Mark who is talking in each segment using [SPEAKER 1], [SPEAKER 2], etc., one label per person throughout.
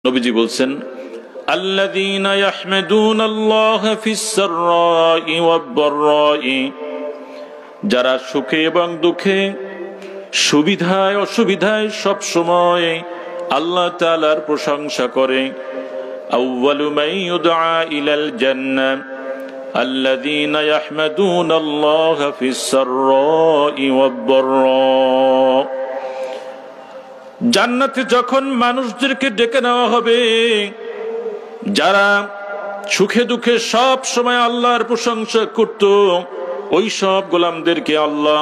[SPEAKER 1] নবীজি বলছেন, আল্লাযীনা ইয়াহমাদুনাল্লাহা ফিস-সাররাই ওয়াদ-দাররাই, যারা সুখে এবং দুঃখে, সুবিধায় অসুবিধায় সব সময় আল্লাহ তাআলার প্রশংসা করে। আউয়ালু মান ইউদআ ইলাল জান্নাহ আল্লাযীনা ইয়াহমাদুনাল্লাহা ফিস-সাররাই ওয়াদ-দাররা। জান্নাতে যখন মানুষদেরকে ডেকে নেওয়া হবে, যারা সুখে দুঃখে সব সময় আল্লাহর প্রশংসা করত, ওই সব গোলামদেরকে আল্লাহ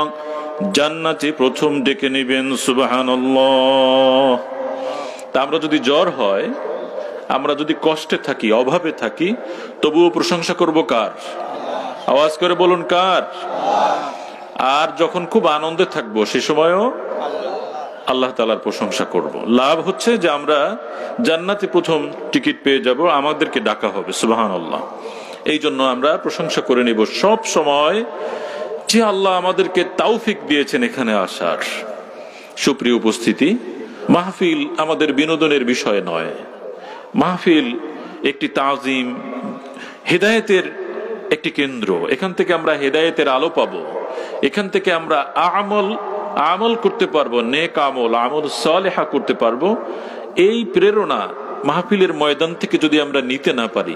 [SPEAKER 1] জান্নাতে প্রথম ডেকে নেবেন। সুবহানাল্লাহ। তা আমরা যদি জ্বর হয়, আমরা যদি কষ্টে থাকি, অভাবে থাকি, তবুও প্রশংসা করব কার? আওয়াজ করে বলুন, কার? আর যখন খুব আনন্দে থাকবো, সে সময়ও আল্লাহ তাআলার প্রশংসা করব। লাভ হচ্ছে যে আমরা জান্নাতে প্রথম টিকিট পেয়ে যাব, আমাদেরকে ডাকা হবে। সুবহানাল্লাহ। এই জন্য আমরা প্রশংসা করে নিব সব সময় যে আল্লাহ আমাদেরকে তৌফিক দিয়েছেন এখানে আসার। সুপ্রিয় উপস্থিতি, মাহফিল আমাদের বিনোদনের বিষয় নয়। মাহফিল একটি তাজিম, হেদায়েতের একটি কেন্দ্র। এখান থেকে আমরা হেদায়েতের আলো পাবো, এখান থেকে আমরা আমল করতে পারবো, নেক আমল, আমল সালেহা করতে পারবো। এই প্রেরণা মাহফিলের ময়দান থেকে যদি আমরা নিতে না পারি,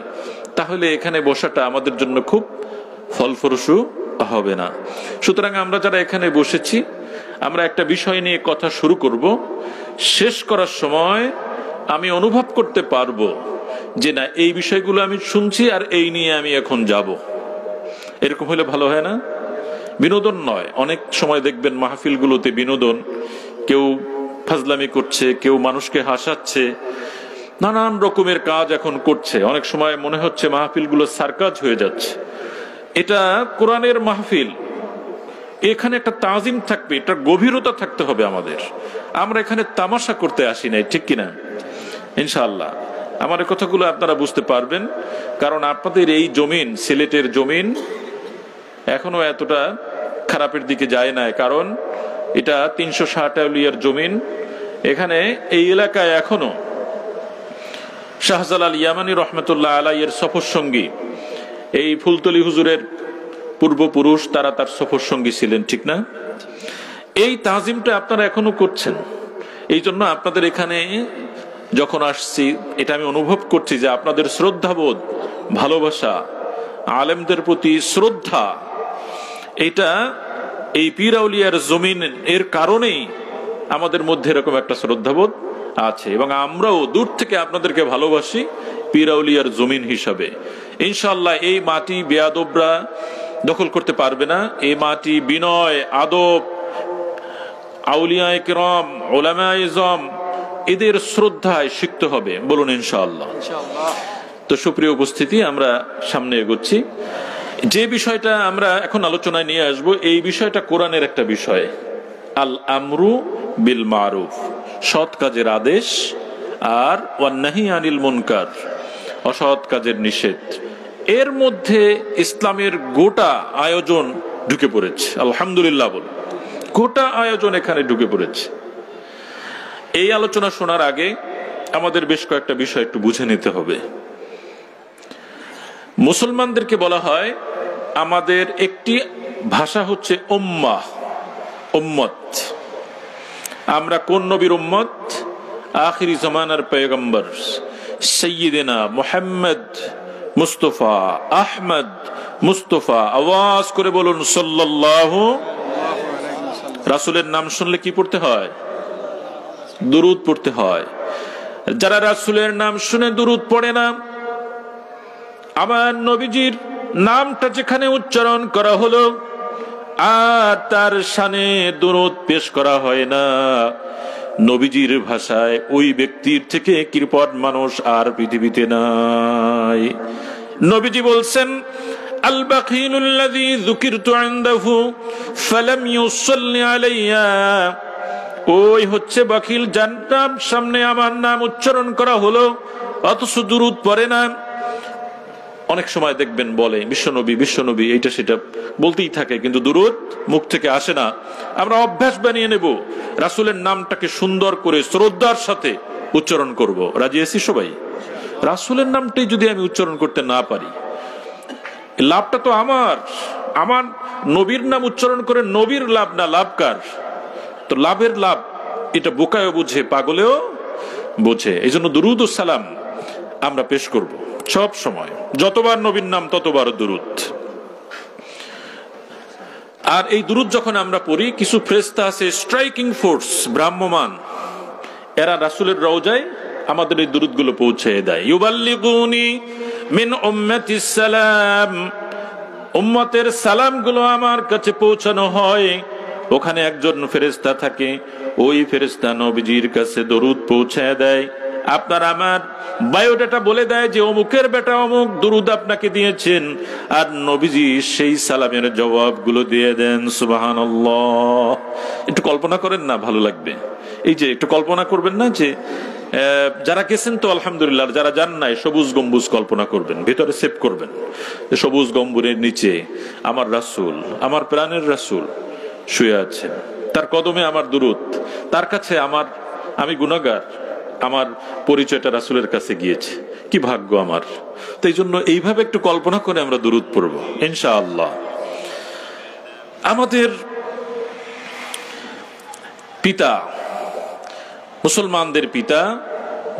[SPEAKER 1] তাহলে এখানে বসাটা আমাদের জন্য খুব ফলপ্রসূ হবে না। সুতরাং আমরা যারা এখানে বসেছি, আমরা একটা বিষয় নিয়ে কথা শুরু করব, শেষ করার সময় আমি অনুভব করতে পারবো যে না, এই বিষয়গুলো আমি শুনছি আর এই নিয়ে আমি এখন যাব। এরকম হলে ভালো হয় না? বিনোদন নয়। অনেক সময় দেখবেন মাহফিলগুলোতে বিনোদন, কেউ ফাজলামি করছে, কেউ মানুষকে হাসাচ্ছে, নানান রকমের কাজ এখন করছে। অনেক সময় মনে হচ্ছে মাহফিলগুলো সার্কাস হয়ে যাচ্ছে। এটা কোরআনের মাহফিল, এখানে একটা তাজিম থাকবে, একটা গভীরতা থাকতে হবে আমাদের। আমরা এখানে তামাশা করতে আসি নাই, ঠিক কিনা? ইনশাআল্লাহ আমার এই কথাগুলো আপনারা বুঝতে পারবেন, কারণ আপনাদের এই জমিন, সিলেটের জমিন, এখনো এতটা খারাপের দিকে যায় না, কারণ এটা 360 আউলিয়ার জমিন। এখানে এই এলাকায় এখনো শাহজালাল ইয়ামানী রহমতুল্লাহ আলাইহির সফর সঙ্গী, এই ফুলতলি হুজুরের পূর্বপুরুষ, তারা তার সফর সঙ্গী ছিলেন, ঠিক না? এই তাজিমটা আপনারা এখনো করছেন। এই জন্য আপনাদের এখানে যখন আসছি, এটা আমি অনুভব করছি যে আপনাদের শ্রদ্ধাবোধ, ভালোবাসা, আলেমদের প্রতি শ্রদ্ধা, এটা এই পীর আউলিয়ার জমিন এর কারণেই আমাদের মধ্যে এরকম একটা শ্রদ্ধাবোধ আছে, এবং আমরাও দূর থেকে আপনাদেরকে ভালোবাসি পীর আউলিয়ার জমিন হিসাবে। ইনশাআল্লাহ এই মাটি বেয়াদবরা দখল করতে পারবে না। এই মাটি বিনয়, আদব, আউলিয়ায়ে কেরাম, উলামায়ে ইজম, এদের শ্রদ্ধায় শিখতে হবে। বলুন ইনশাআল্লাহ। তো সুপ্রিয় উপস্থিতি, আমরা সামনে এগোচ্ছি। যে বিষয়টা আমরা এখন আলোচনায় নিয়ে আসব, এই বিষয়টা কোরআনের একটা বিষয়। আল আমরু বিল মারুফ, সৎ কাজের আদেশ, আর ওয়ান নাহি আনিল মুনকার, অসৎ কাজের নিষেধ। এর মধ্যে ইসলামের গোটা আয়োজন ঢুকে পড়েছে। আলহামদুলিল্লাহ বল, গোটা আয়োজন এখানে ঢুকে পড়েছে। এই আলোচনা শোনার আগে আমাদের বেশ কয়েকটা বিষয় একটু বুঝে নিতে হবে। মুসলমানদেরকে বলা হয় আমাদের একটি ভাষা হচ্ছে উম্মাহ, উম্মত। আমরা কোন নবীর উম্মত? আখিরি জামানার পয়গম্বর সাইয়্যিদিনা মুহাম্মদ মুস্তাফা আহমদ মুস্তাফা। আওয়াজ করে বলুন সাল্লাল্লাহু। রাসূলের নাম শুনলে কি পড়তে হয়? দুরূদ পড়তে হয়। যারা রাসূলের নাম শুনে দুরূদ পড়ে না, আমার নবীজির নামটা যেখানে উচ্চারণ করা হলো আর তার শানে দুরূদ পেশ করা হয় না, নবীজির ভাষায় ওই ব্যক্তির থেকে কৃপণ মানুষ আর পৃথিবীতে নাই। নবীজি বলছেন, আল বাখিলুল্লাযী যুকিরতু ইনদাহু ফালাম ইউসাল্লি আলাইয়া, ওই হচ্ছে বাখিল যার নাম সামনে আমার নাম উচ্চারণ করা হলো অথচ দুরূদ পড়ে না। অনেক সময় দেখবেন বলে বিশ্বনবী বিশ্বনবী, এইটা সেটা বলতেই থাকে, কিন্তু দুরূদ মুখ থেকে আসে না। আমরা অভ্যাস বানিয়ে নেব রাসূলের নামটাকে সুন্দর করে শ্রদ্ধার সাথে উচ্চারণ করব, রাজি আছি সবাই? রাসূলের নামটাই যদি আমি উচ্চারণ করতে না পারি, লাভটা তো আমার নবীর নাম উচ্চারণ করে নবীর লাভ না, লাভ কার? তো লাভের লাভ এটা বোকায়ও বুঝে, পাগলেও বোঝে। এই জন্য দুরুদ ও সালাম আমরা পেশ করব সব সময়, যতবার নবীর নাম ততবার দুরুদ। আর এই দুরুদ যখন আমরা পড়ি, কিছু ফেরেশতা আছে স্ট্রাইকিং ফোর্স, ভ্রাম্যমান, এরা রাসূলের রওজায় আমাদের এই দুরুদগুলো পৌঁছে দেয়। ইউবাল্লিগুনি মিন উম্মাতিস সালাম, উম্মতের সালামগুলো আমার কাছে পৌঁছানো হয়। ওখানে একজন ফেরেশতা থাকে, ওই ফেরেশতা নবীজির কাছে দরুদ পৌঁছায় দেয়। আপনার আমার বায়োডাটা বলে দেয় যে অমুকের বেটা অমুক দরুদ আপনাকে দিয়েছেন, আর নবীজি সেই সালামের জবাবগুলো দিয়ে দেন। সুবহানাল্লাহ। একটু কল্পনা করেন না, ভালো লাগবে। এই যে একটু কল্পনা করবেন না যে যারা গেছেন তো আলহামদুলিল্লাহ, যারা যান নাই সবুজ গম্বুজ কল্পনা করবেন, ভিতরে সেভ করবেন সবুজ গম্বুজের নিচে আমার রাসূল, আমার প্রাণের রাসূল শুয়ে আছেন, তার কদমে আমার দুরুদ, তার কাছে আমি গুনাহগার, আমার পরিচয়টা রাসূলের কাছে গিয়েছে, কি ভাগ্য আমার। তাই জন্য এইভাবে একটু কল্পনা করে আমরা দুরুদ পড়ব ইনশাআল্লাহ। আমাদের পিতা, মুসলমানদের পিতা,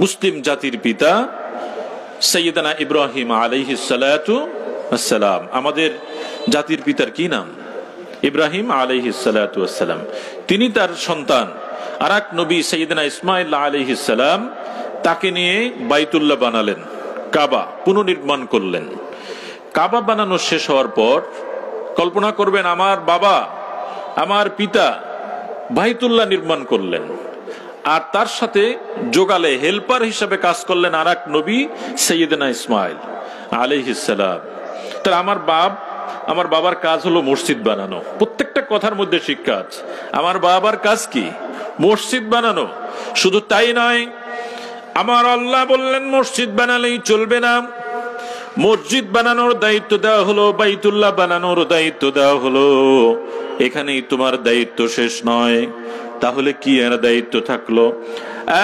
[SPEAKER 1] মুসলিম জাতির পিতা সাইয়েদনা ইব্রাহিম আলাইহিস সালাতু ওয়াস সালাম, আমাদের জাতির পিতার কি নাম? ইব্রাহিম আলাইহিস সালাতু ওয়াস সালাম। তিনি তার সন্তান আরেক নবী সাইয়েদনা ইসমাঈল আলাইহিস সালাম, তাকে নিয়ে বাইতুল্লাহ বানালেন, কাবা পুনর্নির্মাণ করলেন। কাবা বানানো শেষ হওয়ার পর কল্পনা করবেন, আমার বাবা, আমার পিতা বাইতুল্লাহ নির্মাণ করলেন, আর তার সাথে যোগালে হেল্পার হিসেবে কাজ করলেন আরেক নবী সাইয়েদনা ইসমাঈল আলাইহিস সালাম। তার আমার বাবার কাজ হলো মসজিদ বানানো। প্রত্যেকটা কথার মধ্যে শিক্ষা আছে। আমার বাবার কাজ কি? মসজিদ বানানো। শুধু তাই নয়, আমার আল্লাহ বললেন মসজিদ বানালেই চলবে না, মসজিদ বানানোর দায়িত্ব দেওয়া হলো, বাইতুল্লাহ বানানোর দায়িত্ব দেওয়া হলো। এখানেই তোমার দায়িত্ব শেষ নয়, তাহলে কি এর দায়িত্ব থাকলো?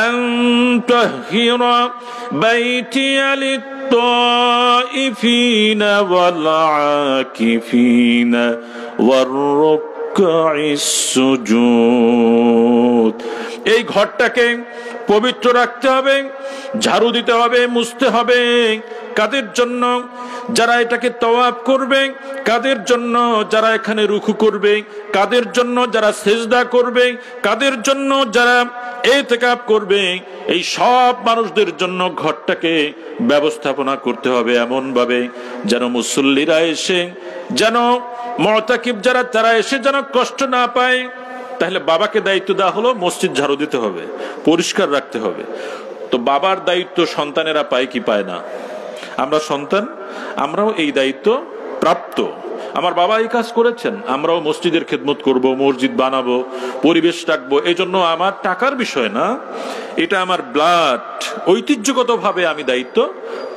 [SPEAKER 1] আনতাহিরা বাইতিয়া লিত-তাইফিনা ওয়াল আকিফিনা ওয়ার রুকআইস সুজুদ। এই ঘরটাকে পবিত্র রাখতে হবে, ঝাড়ু দিতে হবে, মুছতে হবে। কাদের জন্য? যারা এটাকে তওয়াফ করবে, কাদের জন্য? যারা এখানে রুকু করবে, কাদের জন্য? যারা সিজদা করবে, কাদের জন্য? যারা ইতিকাফ করবে। এই সব মানুষদের জন্য ঘরটাকে ব্যবস্থাপনা করতে হবে এমন ভাবে যেন মুসল্লিরা এসে, যেন মুতাকিব যারা তারা এসে যেন কষ্ট না পায়। তাহলে বাবাকে দায়িত্ব দেওয়া হলো মসজিদ ঝাড়ু দিতে হবে, পরিষ্কার রাখতে হবে। তো বাবার দায়িত্ব সন্তানেরা পায় কি পায় না? আমরা সন্তান, আমরাও এই দায়িত্ব প্রাপ্ত। আমার বাবা এই কাজ করেছেন, আমরাও মসজিদের খেদমত করব, মসজিদ বানাবো, পরিবেশ রাখবো। এই জন্য আমার টাকার বিষয় না, এটা আমার ব্লাড, ঐতিহ্যগতভাবে আমি দায়িত্ব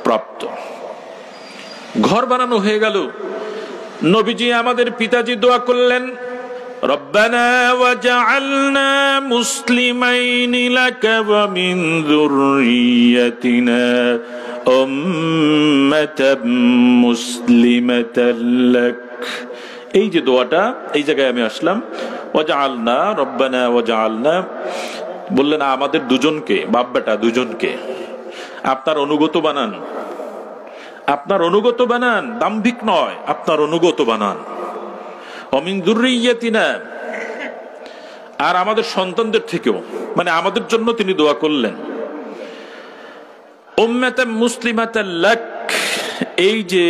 [SPEAKER 1] প্রাপ্ত। ঘর বানানো হয়ে গেল, নবীজি আমাদের পিতাজি দোয়া করলেন, রব্বানা ওয়াজআলনা মুসলিমাইনি লাকা ওয়া মিন যুররিয়াতিনা উম্মাতাম মুসলিমাতাল লাক। এই যে দোয়াটা, এই জায়গায় আমি আসলাম, ওয়াজআলনা, রব্বানা ওয়াজআলনা বললেন আমাদের দুজনকে, বাপ বেটা দুজনকে আপনার অনুগত বানান, আপনার অনুগত বানান, দাম্ভিক নয়, আপনার অনুগত বানান। অমিন যুররিয়াতিনা, আর আমাদের সন্তানদের থেকেও, মানে আমাদের জন্য তিনি দোয়া করলেন। উম্মাতাম মুসলিমাতাল লাক, এই যে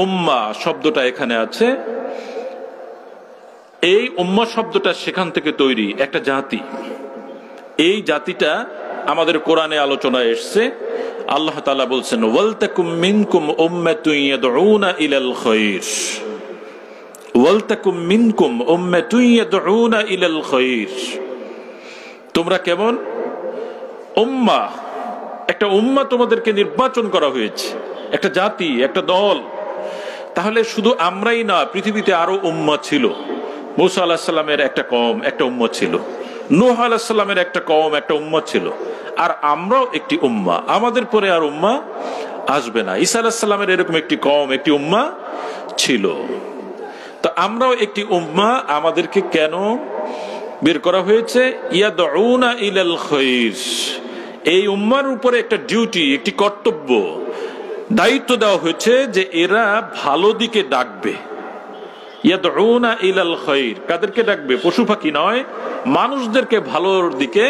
[SPEAKER 1] উম্মা শব্দটা এখানে আছে, এই উম্মা শব্দটা সেখান থেকে তৈরি, একটা জাতি। এই জাতিটা আমাদের কোরআনে আলোচনায় এসছে। আল্লাহ তাআলা বলছেন, ওয়ালতাকুম মিনকুম উম্মাতুন ইয়াদউনা ইলাল খায়র, ওয়ালতাকুম মিনকুম উম্মাতুন ইয়াদউনা ইলাল খায়র। তোমরা কেমন উম্মা, একটা উম্মা তোমাদেরকে নির্বাচন করা হয়েছে, একটা জাতি, একটা দল। তাহলে শুধু আমরাই না, পৃথিবীতে আরো উম্মা ছিল। মূসা আলাইহিস সালামের একটা কওম, একটা উম্মত ছিল। নূহ আলাইহিস সালামের একটা কওম, একটা উম্মাহ ছিল, আর আমরাও একটি উম্মাহ, আমাদের পরে আর উম্মাহ আসবে না। ঈসা আলাইহিস সালামের এরকম একটি কওম, একটি উম্মাহ ছিল। তো আমরাও একটি উম্মাহ, আমাদেরকে কেন বের করা হয়েছে? ইয়াদউনা ইলাল খায়র, এই উম্মার উপরে একটা ডিউটি, একটি কর্তব্য, দায়িত্ব দেওয়া হয়েছে যে এরা ভালো দিকে ডাকবে। ইয়াদউনা ইলাল খায়র, কাদেরকে ডাকবে? পশু পাখি নয়, মানুষদেরকে ভালোর দিকে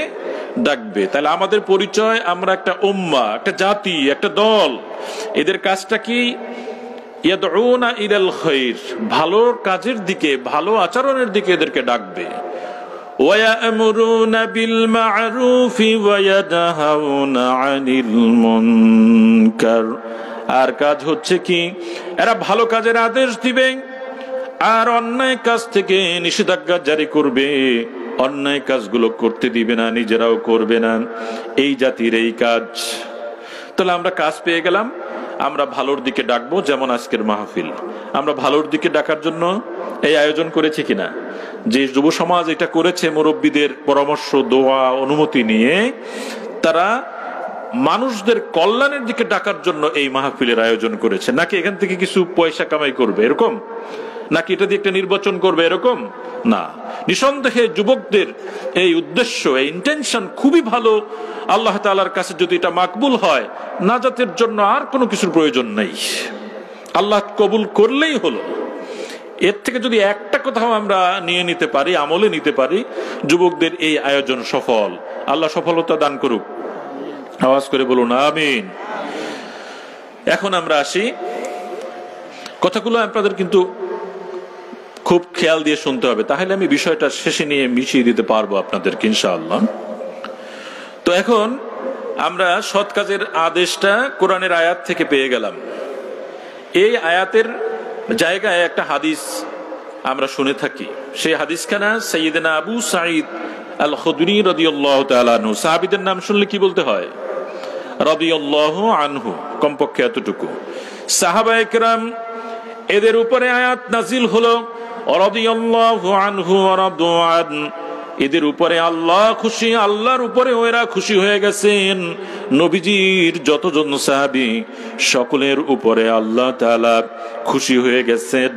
[SPEAKER 1] ডাকবে। তাহলে আমাদের পরিচয়, আমরা একটা উম্মাহ, একটা জাতি, একটা দল। এদের কাজটা কি? ইয়াদউনা ইলাল খায়র, ভালোর কাজের দিকে, ভালো আচরণের দিকে এদেরকে ডাকবে। ওয়ায়ামুরুনা বিল মা'রুফি ওয়া ইয়ানহাউনা আনিল মুনকার, আর কাজ হচ্ছে কি? এরা ভালো কাজের আদেশ দিবে আর অন্যায় কাজ থেকে নিষেধাজ্ঞা জারি করবে। অন্যায় কাজগুলো করতে দিবে না, নিজেরাও করবে না। এই জাতির এই কাজ। তাহলে আমরা কাজ পেয়ে গেলাম, আমরা ভালোর দিকে ডাকবো। যেমন আজকের মাহফিল, আমরা ভালোর দিকে ডাকার জন্য এই আয়োজন করেছি কিনা? যে যুব সমাজ এটা করেছে, মুরব্বীদের পরামর্শ, দোয়া, অনুমতি নিয়ে তারা মানুষদের কল্যাণের দিকে ডাকার জন্য এই মাহফিলের আয়োজন করেছে। নাকি এখান থেকে কিছু পয়সা কামাই করবে এরকম? নাকি এটা দিয়ে একটা নির্বাচন করবে এরকম? না, নিঃসন্দেহে যুবকদের এই উদ্দেশ্য, এই ইন্টেনশন খুবই ভালো। আল্লাহ তাআলার কাছে যদি এটা মাকবুল হয়, নাজাতের জন্য আর কোনো কিছুর প্রয়োজন নেই, আল্লাহ কবুল করলেই হলো। এর থেকে যদি একটা কোথাও আমরা নিয়ে নিতে পারি, আমলে নিতে পারি, যুবকদের এই আয়োজন সফল। আল্লাহ সফলতা দান করুক। আওয়াজ করে বলুন আমিন। এখন আমরা আসি, কথাগুলো আপনাদের কিন্তু খুব খেয়াল দিয়ে শুনতে হবে, তাহলে আমি বিষয়টা শেষে নিয়ে মিশিয়ে দিতে পারবো আপনাদেরকে ইনশাআল্লাহ। তো এখন আমরা সৎ কাজের আদেশটা কোরআনের আয়াত থেকে পেয়ে গেলাম। এই আয়াতের জায়গায় একটা হাদিস আমরা শুনে থাকি। সেই হাদিসখানা সাইয়্যিদনা আবু সাঈদ আল খুদরি রাদিয়াল্লাহু তাআলা আনহু। সাহাবীদের নাম শুনলে কি বলতে হয়? রাদিয়াল্লাহু আনহু, কমপক্ষে এতটুকু। সাহাবায়ে কেরাম, এদের উপরে আয়াত নাজিল হলো রাদিয়াল্লাহু আনহু ওয়া রাদু আন, এদের উপরে আল্লাহ খুশি, আল্লাহর উপরে ওরা খুশি হয়ে গেছেন। নবীজির যতজন সাহাবী সকলের উপরে আল্লাহ তাআলা খুশি হয়ে গেছেন,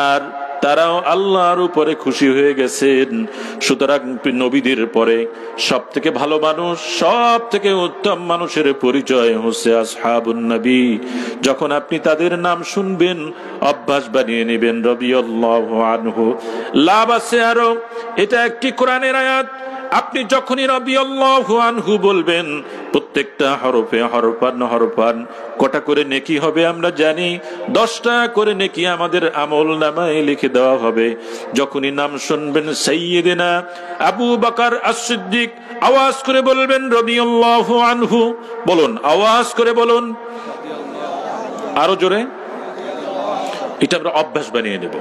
[SPEAKER 1] আর তারাও আল্লাহর উপরে খুশি হয়ে গেছেন। সুতরাং নবীদের পরে সব থেকে ভালো মানুষ, সব থেকে উত্তম মানুষের পরিচয় হচ্ছে আসহাবুন নবী। যখন আপনি তাদের নাম শুনবেন, অভ্যাস বানিয়ে নেবেন রাদিয়াল্লাহু আনহু। লাভ আছে আরো, এটা একটি কোরআনের আয়াত। আপনি যখনই রাদিয়াল্লাহু আনহু বলবেন, প্রত্যেকটা হরফে হরফান কটা করে নেকি হবে আমরা জানি। 10টা করে নেকি আমাদের আমল নামায় লিখে দেওয়া হবে। যখনই নাম শুনবেন সাইয়্যিদিনা আবু বকর as-সিদ্দিক, আওয়াজ করে বলবেন রাদিয়াল্লাহু আনহু। বলুন, আওয়াজ করে বলুন, আরো জোরে। এটা আমরা অভ্যাস বানিয়ে নেব।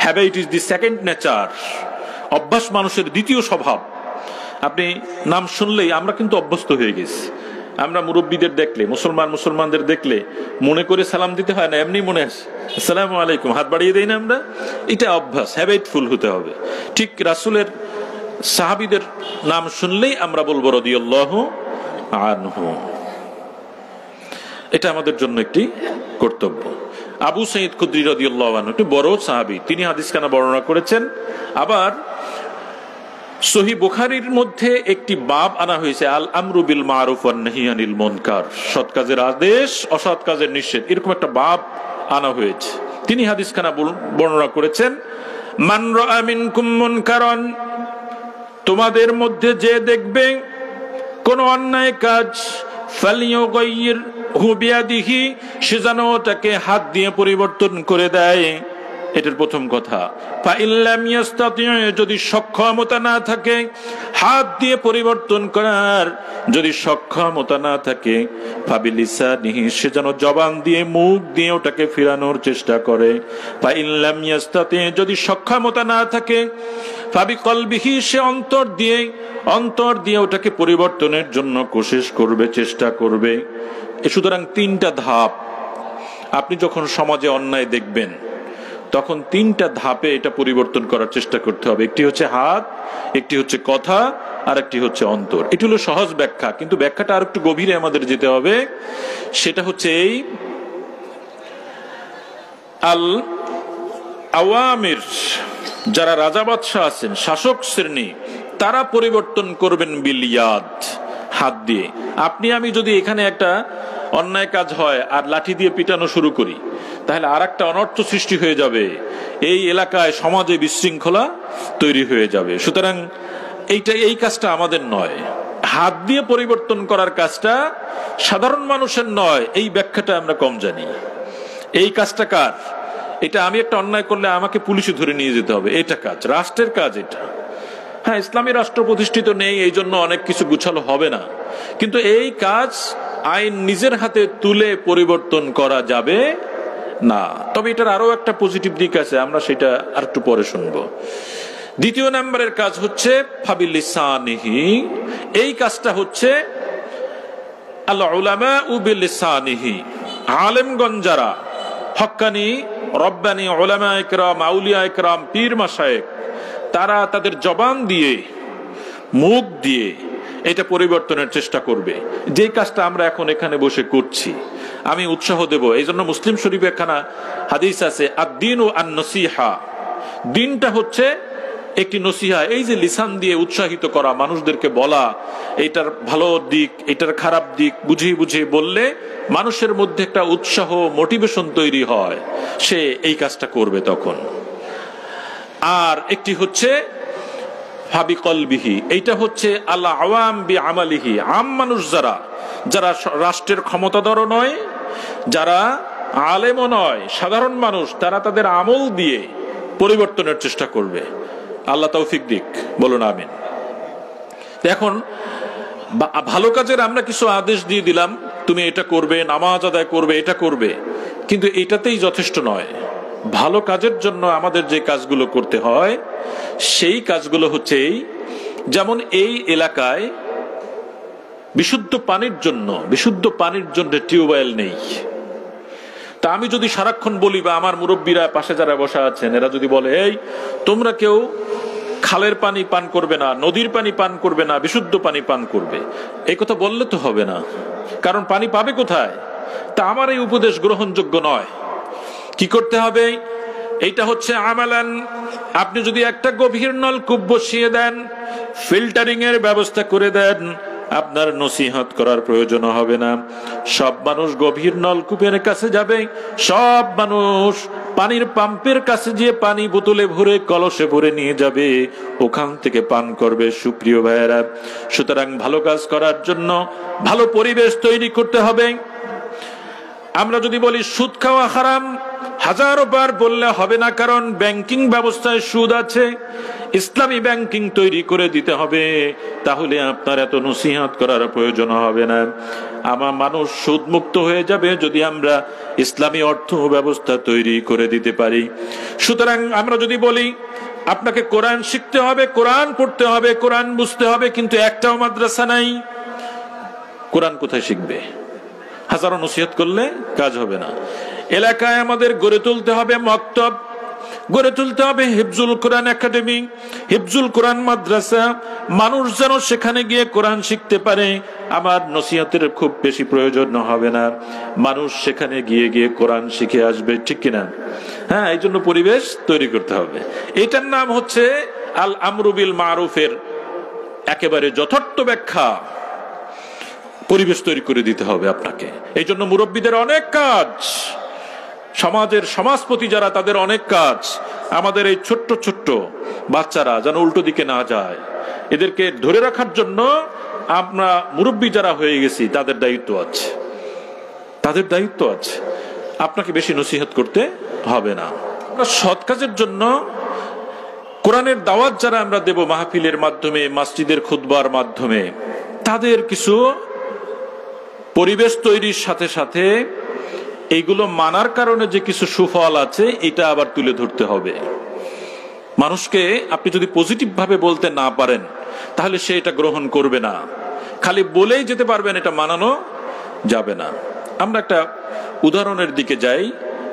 [SPEAKER 1] Habit is the second nature. অভ্যাস মানুষের দ্বিতীয় স্বভাব। আপনি নাম শুনলেই, আমরা কিন্তু অভ্যস্ত হয়ে গেছি। আমরা মুরব্বীদের দেখলে, মুসলমানদের দেখলে মনে করে সালাম দিতে হয় না, এমনি মনে আসে আসসালামু আলাইকুম, হাত বাড়িয়ে দেই না আমরা। এটা অভ্যাস, হ্যাবিটফুল হতে হবে। ঠিক রাসূলের সাহাবীদের নাম শুনলেই আমরা বলবো রাদিয়াল্লাহু আনহু। এটা আমাদের জন্য একটি কর্তব্য। আবু সাঈদ খুদরি রাদিয়াল্লাহু আনহু একটি বড় সাহাবী, তিনি হাদিসখানা বর্ণনা করেছেন। আবার সহিহ বুখারীর মধ্যে একটি বাব আনা হয়েছে, আল আমরু বিল মারুফ ওয়ান নাহি আনিল মুনকার, সৎ কাজের আদেশ, অসৎ কাজের নিষেধ, এরকম একটা বাব আনা হয়েছে। তিনি হাদিসখানা বর্ণনা করেছেন, মান রাআ মিনকুম মুনকারান, তোমাদের মধ্যে যে দেখবে কোন অন্যায় কাজ, ফালিয়ুগাইয়িরহু বিয়াদিহি, সে যেন ওটাকে হাত দিয়ে পরিবর্তন করে দেয়। এটার প্রথম কথা। ফাইল্লাম ইয়াস্তাতি, যদি সক্ষমতা না থাকে হাত দিয়ে পরিবর্তন করার, যদি সক্ষমতা না থাকে, ফাবিলিসানিহি, সে যেন জবান দিয়ে, মুখ দিয়ে ওটাকে ফেরানোর চেষ্টা করে। ফাইল্লাম ইয়াস্তাতি, যদি সক্ষমতা না থাকে, ফাবিকলবিহি, সে অন্তর দিয়ে ওটাকে পরিবর্তনের জন্য কোশিশ করবে, চেষ্টা করবে। সুতরাং 3টা ধাপ। আপনি যখন সমাজে অন্যায় দেখবেন, তখন তিনটা ধাপে এটা পরিবর্তন করার চেষ্টা করতে হবে। একটি হচ্ছে হাত, একটি হচ্ছে কথা, আর একটি হচ্ছে অন্তর। এটি হলো সহজ ব্যাখ্যা, কিন্তু ব্যাখ্যাটা আর একটু গভীরে আমাদের যেতে হবে। সেটা হচ্ছে এই আল আওয়ামির, যারা রাজা বাদশাহ আছেন, শাসক শ্রেণী, তারা পরিবর্তন করবেন বিল ইয়াদ, হাত দিয়ে। আপনি আমি যদি এখানে একটা অন্যায় কাজ হয় আর লাঠি দিয়ে পিটানো শুরু করি, তাহলে আর একটা অনর্থ সৃষ্টি হয়ে যাবে, এই এলাকায় সমাজে বিশৃঙ্খলা তৈরি হয়ে যাবে। সুতরাং এই কাজটা আমাদের নয়। হাত দিয়ে পরিবর্তন করার কাজটা সাধারণ মানুষের নয়, এই ব্যাখ্যাটা আমরা কম জানি। এই কাজটা কার? এটা আমি একটা অন্যায় করলে আমাকে পুলিশে ধরে নিয়ে যেতে হবে, এটা কাজ, রাষ্ট্রের কাজ এটা। হ্যাঁ, ইসলামী রাষ্ট্র প্রতিষ্ঠিত নেই, এই জন্য অনেক কিছু গুছালো হবে না, কিন্তু এই কাজ আইন নিজের হাতে তুলে পরিবর্তন করা যাবে না। তবে এটার আরো একটা পজিটিভ দিক আছে, আমরা সেটা আর একটু পরে শুনবো। দ্বিতীয় নম্বরের কাজ হচ্ছে ফাবিলিসানিহি, এই কাজটা হচ্ছে আল উলামা বিলিসানিহি, আলেমগণ যারা হক্কানি রব্বানি উলামা ইকরাম, আউলিয়া ইকরাম, পীর মাশায়েখ, তারা তাদের জবান দিয়ে, মুখ দিয়ে এটা পরিবর্তনের চেষ্টা করবে। যে কাজটা আমরা এখন এখানে বসে করছি, আমি উৎসাহ দেব। এই জন্য মুসলিম শরীফে একখানা হাদিস আছে, আদ-দীনু আন-নসিহা, দিনটা হচ্ছে একটি নসিহা। এই যে লিসান দিয়ে উৎসাহিত করা, মানুষদেরকে বলা এটার ভালো দিক, এটার খারাপ দিক বুঝিয়ে বুঝিয়ে বললে মানুষের মধ্যে একটা উৎসাহ, মোটিভেশন তৈরি হয়, সে এই কাজটা করবে তখন। আর একটি হচ্ছে ফাবি কলবিহি, এইটা হচ্ছে আল্লাহ আওয়াম বি আমালিহি, আম মানুষ যারা, যারা রাষ্ট্রের ক্ষমতাধরও নয়, যারা আলেমও নয়, সাধারণ মানুষ, তারা তাদের আমল দিয়ে পরিবর্তনের চেষ্টা করবে। আল্লাহ তৌফিক দিক, বলুন আমিন। এখন ভালো কাজের আমরা কিছু আদেশ দিয়ে দিলাম, তুমি এটা করবে, নামাজ আদায় করবে, এটা করবে, কিন্তু এটাতেই যথেষ্ট নয়। ভালো কাজের জন্য আমাদের যে কাজগুলো করতে হয় সেই কাজগুলো হচ্ছে এই, যেমন এই এলাকায় বিশুদ্ধ পানির জন্য টিউবওয়েল নেই। তা আমি যদি সারাক্ষণ বলি, বা আমার মুরব্বীরা পাশে যারা বসা আছেন এরা যদি বলে, এই তোমরা কেউ খালের পানি পান করবে না, নদীর পানি পান করবে না, বিশুদ্ধ পানি পান করবে, এই কথা বললে তো হবে না, কারণ পানি পাবে কোথায়? তা আমার এই উপদেশ গ্রহণযোগ্য নয়। কি করতে হবে? এইটা হচ্ছে আমালান। আপনি যদি একটা গভীর নলকূপ বসিয়ে দেন, ফিল্টারিং এর ব্যবস্থা করে দেন, আপনার নসিহত করার প্রয়োজন হবে না। সব মানুষ গভীর নলকূপের কাছে যাবে, সব মানুষ পানির পাম্পের কাছে গিয়ে পানি বোতলে ভরে, কলসে ভরে নিয়ে যাবে, ওখান থেকে পান করবে। সুপ্রিয় ভাইয়েরা, সুতরাং ভালো কাজ করার জন্য ভালো পরিবেশ তৈরি করতে হবে। আমরা যদি বলি সুদ খাওয়া হারাম, হাজারো বার বললে হবে না, কারণ ব্যাংকিং ব্যবস্থায় সুদ আছে, ইসলামী ব্যাংকিং তৈরি করে দিতে হবে, তাহলে আপনার এত নসিহত করার প্রয়োজন হবে না। আমার মানুষ সুদ মুক্ত হয়ে যাবে যদি আমরা ইসলামী অর্থ ব্যবস্থা তৈরি করে দিতে পারি। সুতরাং আমরা যদি বলি আপনাকে কোরআন শিখতে হবে, কোরআন পড়তে হবে, কোরআন বুঝতে হবে, কিন্তু একটাও মাদ্রাসা নাই, কোরআন কোথায় শিখবে? হাজারো নসিহত করলে কাজ হবে না। এলাকায় আমাদের গড়ে তুলতে হবে মক্তব, গড়ে তুলতে হবে হিফজুল কোরআন একাডেমি, হিফজুল কোরআন মাদ্রাসা, মানুষ যেন সেখানে গিয়ে কোরআন শিখতে পারে। আমার নসিহতের খুব বেশি প্রয়োজন হবে না, মানুষ সেখানে গিয়ে গিয়ে কোরআন শিখে আসবে, ঠিক কিনা? হ্যাঁ, এই জন্য পরিবেশ তৈরি করতে হবে। এটার নাম হচ্ছে আল আমরু বিল মারুফের একেবারে যথার্থ ব্যাখ্যা। পরিবেশ তৈরি করে দিতে হবে আপনাকে। এই জন্য মুরব্বীদের অনেক কাজ, সমাজের সমাজপতি যারা, তাদের অনেক কাজ। আমাদের এই ছোট্ট ছোট্ট বাচ্চারা যেন উল্টো দিকে না যায়, এদেরকে ধরে রাখার জন্য আমরা মুরব্বী যারা হয়ে গেছি তাদের দায়িত্ব আছে, তাদের দায়িত্ব আছে। আপনাকে বেশি নসিহত করতে হবে না। আমরা সৎ কাজের জন্য কোরআনের দাওয়াত যারা আমরা দেব মাহফিলের মাধ্যমে, মসজিদের খুতবার মাধ্যমে, তাদের কিছু পরিবেশ তৈরির সাথে সাথে এইগুলো মানার কারণে যে কিছু সুফল আছে এটা আবার তুলে ধরতে হবে। মানুষকে আপনি যদি পজিটিভ ভাবে বলতে না পারেন তাহলে সে এটা গ্রহণ করবে না। খালি বলেই যেতে পারবেন, এটা মানানো যাবে না। আমরা একটা উদাহরণের দিকে যাই।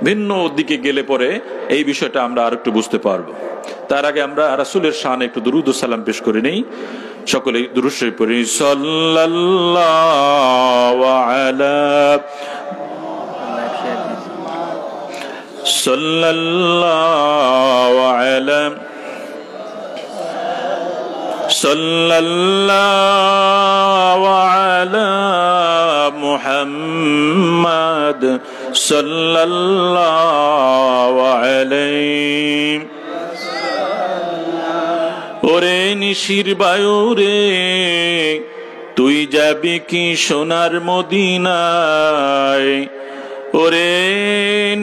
[SPEAKER 1] ভিন্ন দিকে গেলে পরে এই বিষয়টা আমরা আর একটু বুঝতে পারবো। তার আগে আমরা রাসূলের শানে একটু দুরূদ ও সালাম পেশ করে নেই। সকলে দুরূদ শরীফ পড়ি। সাল্লাল্লাহু আলা সাল্লাল্লাহু আলা সাল্লাল্লাহু আলা মুহাম্মাদ সাল্লাল্লাহু আলাইহি। ওরে নিশির বায়ু রে তুই যাবি কি সোনার মদিনায়, ওরে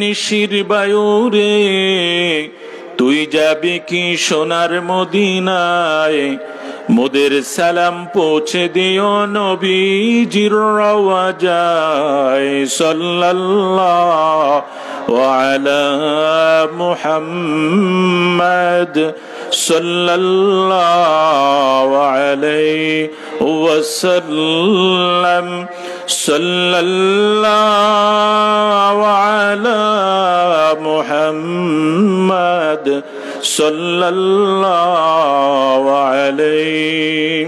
[SPEAKER 1] নিশির বায়ু রে তুই যাবি কি সোনার মদিনায়, মোদের সালাম পৌঁছে দিও নবীজির রওজায়। সাল্লাল্লাহু আলা মুহাম্মাদ সাল্লাল্লাহু আলাইহি ওয়াসাল্লাম। সাল্লাল্লাহু আলা মুহাম্মাদ সাল্লাল্লাহু আলাইহি।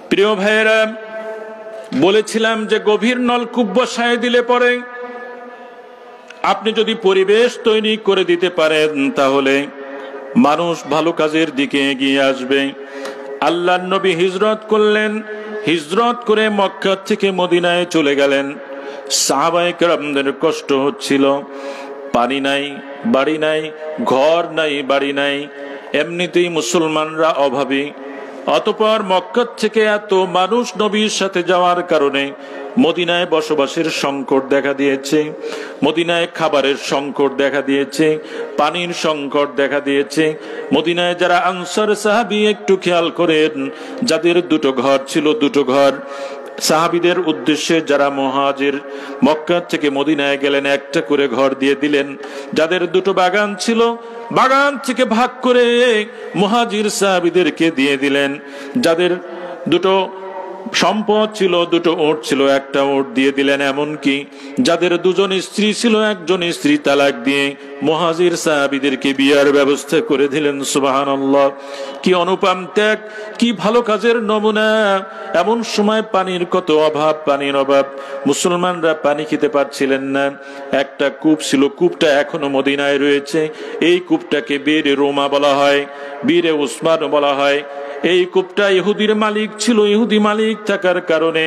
[SPEAKER 1] প্রিয় ভাইরা, বলেছিলাম যে গভীর নলকূপ বসায় দিলে পরে আপনি যদি পরিবেশ তৈরি করে দিতে পারেন তাহলে মানুষ ভালো কাজের দিকে এগিয়ে আসবে। আল্লাহর নবী হিজরত করলেন, হিজরত করে মক্কা থেকে মদিনায় চলে গেলেন। সাহাবায়ে কেরামদের কষ্ট হচ্ছিল, পানি নাই, বাড়ি নাই, ঘর নাই, বাড়ি নাই, এমনিতেই মুসলমানরা অভাবী। অতঃপর মক্কা থেকে এত মানুষ নবীর সাথে যাওয়ার কারণে মদিনায় বসবাসের সংকট দেখা দিয়েছে, মদিনায় খাবারের সংকট দেখা দিয়েছে, পানির সংকট দেখা দিয়েছে। মদিনায় যারা আনসার সাহাবী একটু খেয়াল করেন, যাদের দুটো ঘর ছিল, দুটো ঘর সাহাবীদের উদ্দেশ্যে যারা মুহাজির মক্কা থেকে মদিনায় গেলেন একটা করে ঘর দিয়ে দিলেন। যাদের দুটো বাগান ছিল বাগান থেকে ভাগ করে মুহাজির সাহাবীদেরকে দিয়ে দিলেন। যাদের দুটো সম্পদ ছিল, দুটো উট ছিল, একটা উট দিয়ে দিলেন। এমনকি যাদের দুজন স্ত্রী ছিল একজন স্ত্রী তালাক দিয়ে মুহাজির সাহাবীদেরকে বিয়ার ব্যবস্থা করে দিলেন। সুবহানাল্লাহ, কি অনুপম ত্যাগ, কি ভালো কাজের নমুনা। এমন সময় পানির কত অভাব, পানির অভাব, মুসলমানরা পানি খেতে পারছিলেন না। একটা কূপ ছিল, কূপটা এখনো মদিনায় রয়েছে। এই কূপটাকে বীরে রোমা বলা হয়, বীরে উসমান বলা হয়। এই কূপটা ইহুদির মালিক ছিল, ইহুদি মালিক থাকার কারণে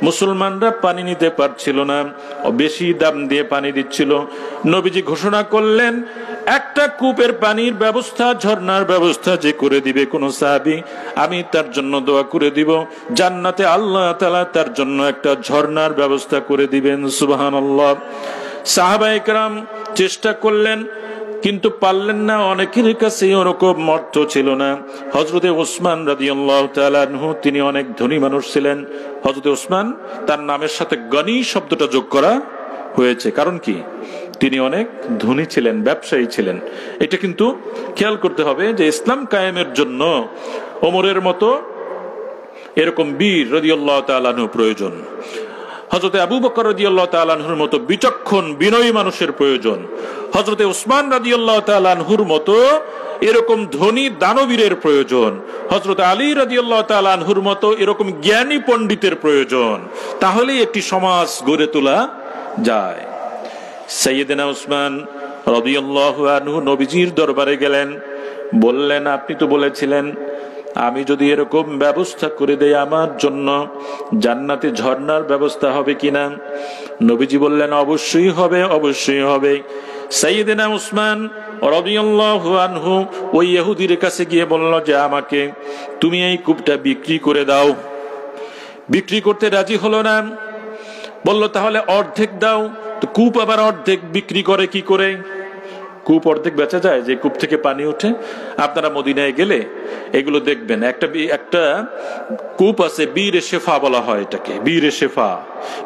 [SPEAKER 1] মুসলমানরা পানি নিতে পারছিল না, বেশি দাম দিয়ে পানি দিচ্ছিল। নবীজি ঘোষণা করলেন, একটা কূপের পানির ব্যবস্থা, ঝর্ণার ব্যবস্থা যে করে দিবে কোন সাহাবী, আমি তার জন্য দোয়া করে দিব, জান্নাতে আল্লাহ তাআলা তার জন্য একটা ঝর্ণার ব্যবস্থা করে দিবেন। সুবহানাল্লাহ। সাহাবায়ে কেরাম চেষ্টা করলেন কিন্তু পারলেন না, অনেকের কাছে ওরকম অর্থ ছিল না। হযরতে ওসমান রাদিয়াল্লাহু তাআলা আনহু তিনি অনেক ধনী মানুষ ছিলেন। হযরতে ওসমান তার নামের সাথে গনি শব্দটা যোগ করা হয়েছে, কারণ কি তিনি অনেক ধনী ছিলেন, ব্যবসায়ী ছিলেন। এটা কিন্তু খেয়াল করতে হবে যে ইসলাম কায়েমের জন্য ওমরের মতো এরকম বীর রাদিয়াল্লাহু তাআলা আনহু প্রয়োজন। হযরতে আবু বকর রাদিয়াল্লাহু তাআলা আনহুর মতো বিচক্ষণ বিনয়ী মানুষের প্রয়োজন। হযরতে ওসমান রাদিয়াল্লাহু তাআলা আনহুর মতো এরকম ধনী দানবীরের প্রয়োজন। হযরতে আলী রাদিয়াল্লাহু তাআলা আনহুর মতো এরকম জ্ঞানী পণ্ডিতের প্রয়োজন। তাহলেই একটি সমাজ গড়ে তোলা যায়। সাইয়েদনা ওসমান রাদিয়াল্লাহু আনহু নবীজির দরবারে গেলেন, বললেন, আপনি তো বলেছিলেন আমি যদি এরকম ব্যবস্থা করে দেই আমার জন্য জান্নাতে ঝর্ণার ব্যবস্থা হবে কিনা। নবীজি বললেন, অবশ্যই হবে, অবশ্যই হবে। সাইয়েদনা উসমান রাদিয়াল্লাহু আনহু ওই ইহুদির কাছে গিয়ে বলল যে আমাকে তুমি এই কূপটা বিক্রি করে দাও। বিক্রি করতে রাজি হলো না, বলল তাহলে অর্ধেক দাও। তো কূপ আবার অর্ধেক বিক্রি করে কি করে? কূপ অর্ধেক বেচা যায় যে কূপ থেকে পানি ওঠে? আপনারা মদিনায় গেলে এগুলো দেখবেন। একটা কূপ আছে, বীরে শেফা বলা হয় এটাকে, বীরে শেফা,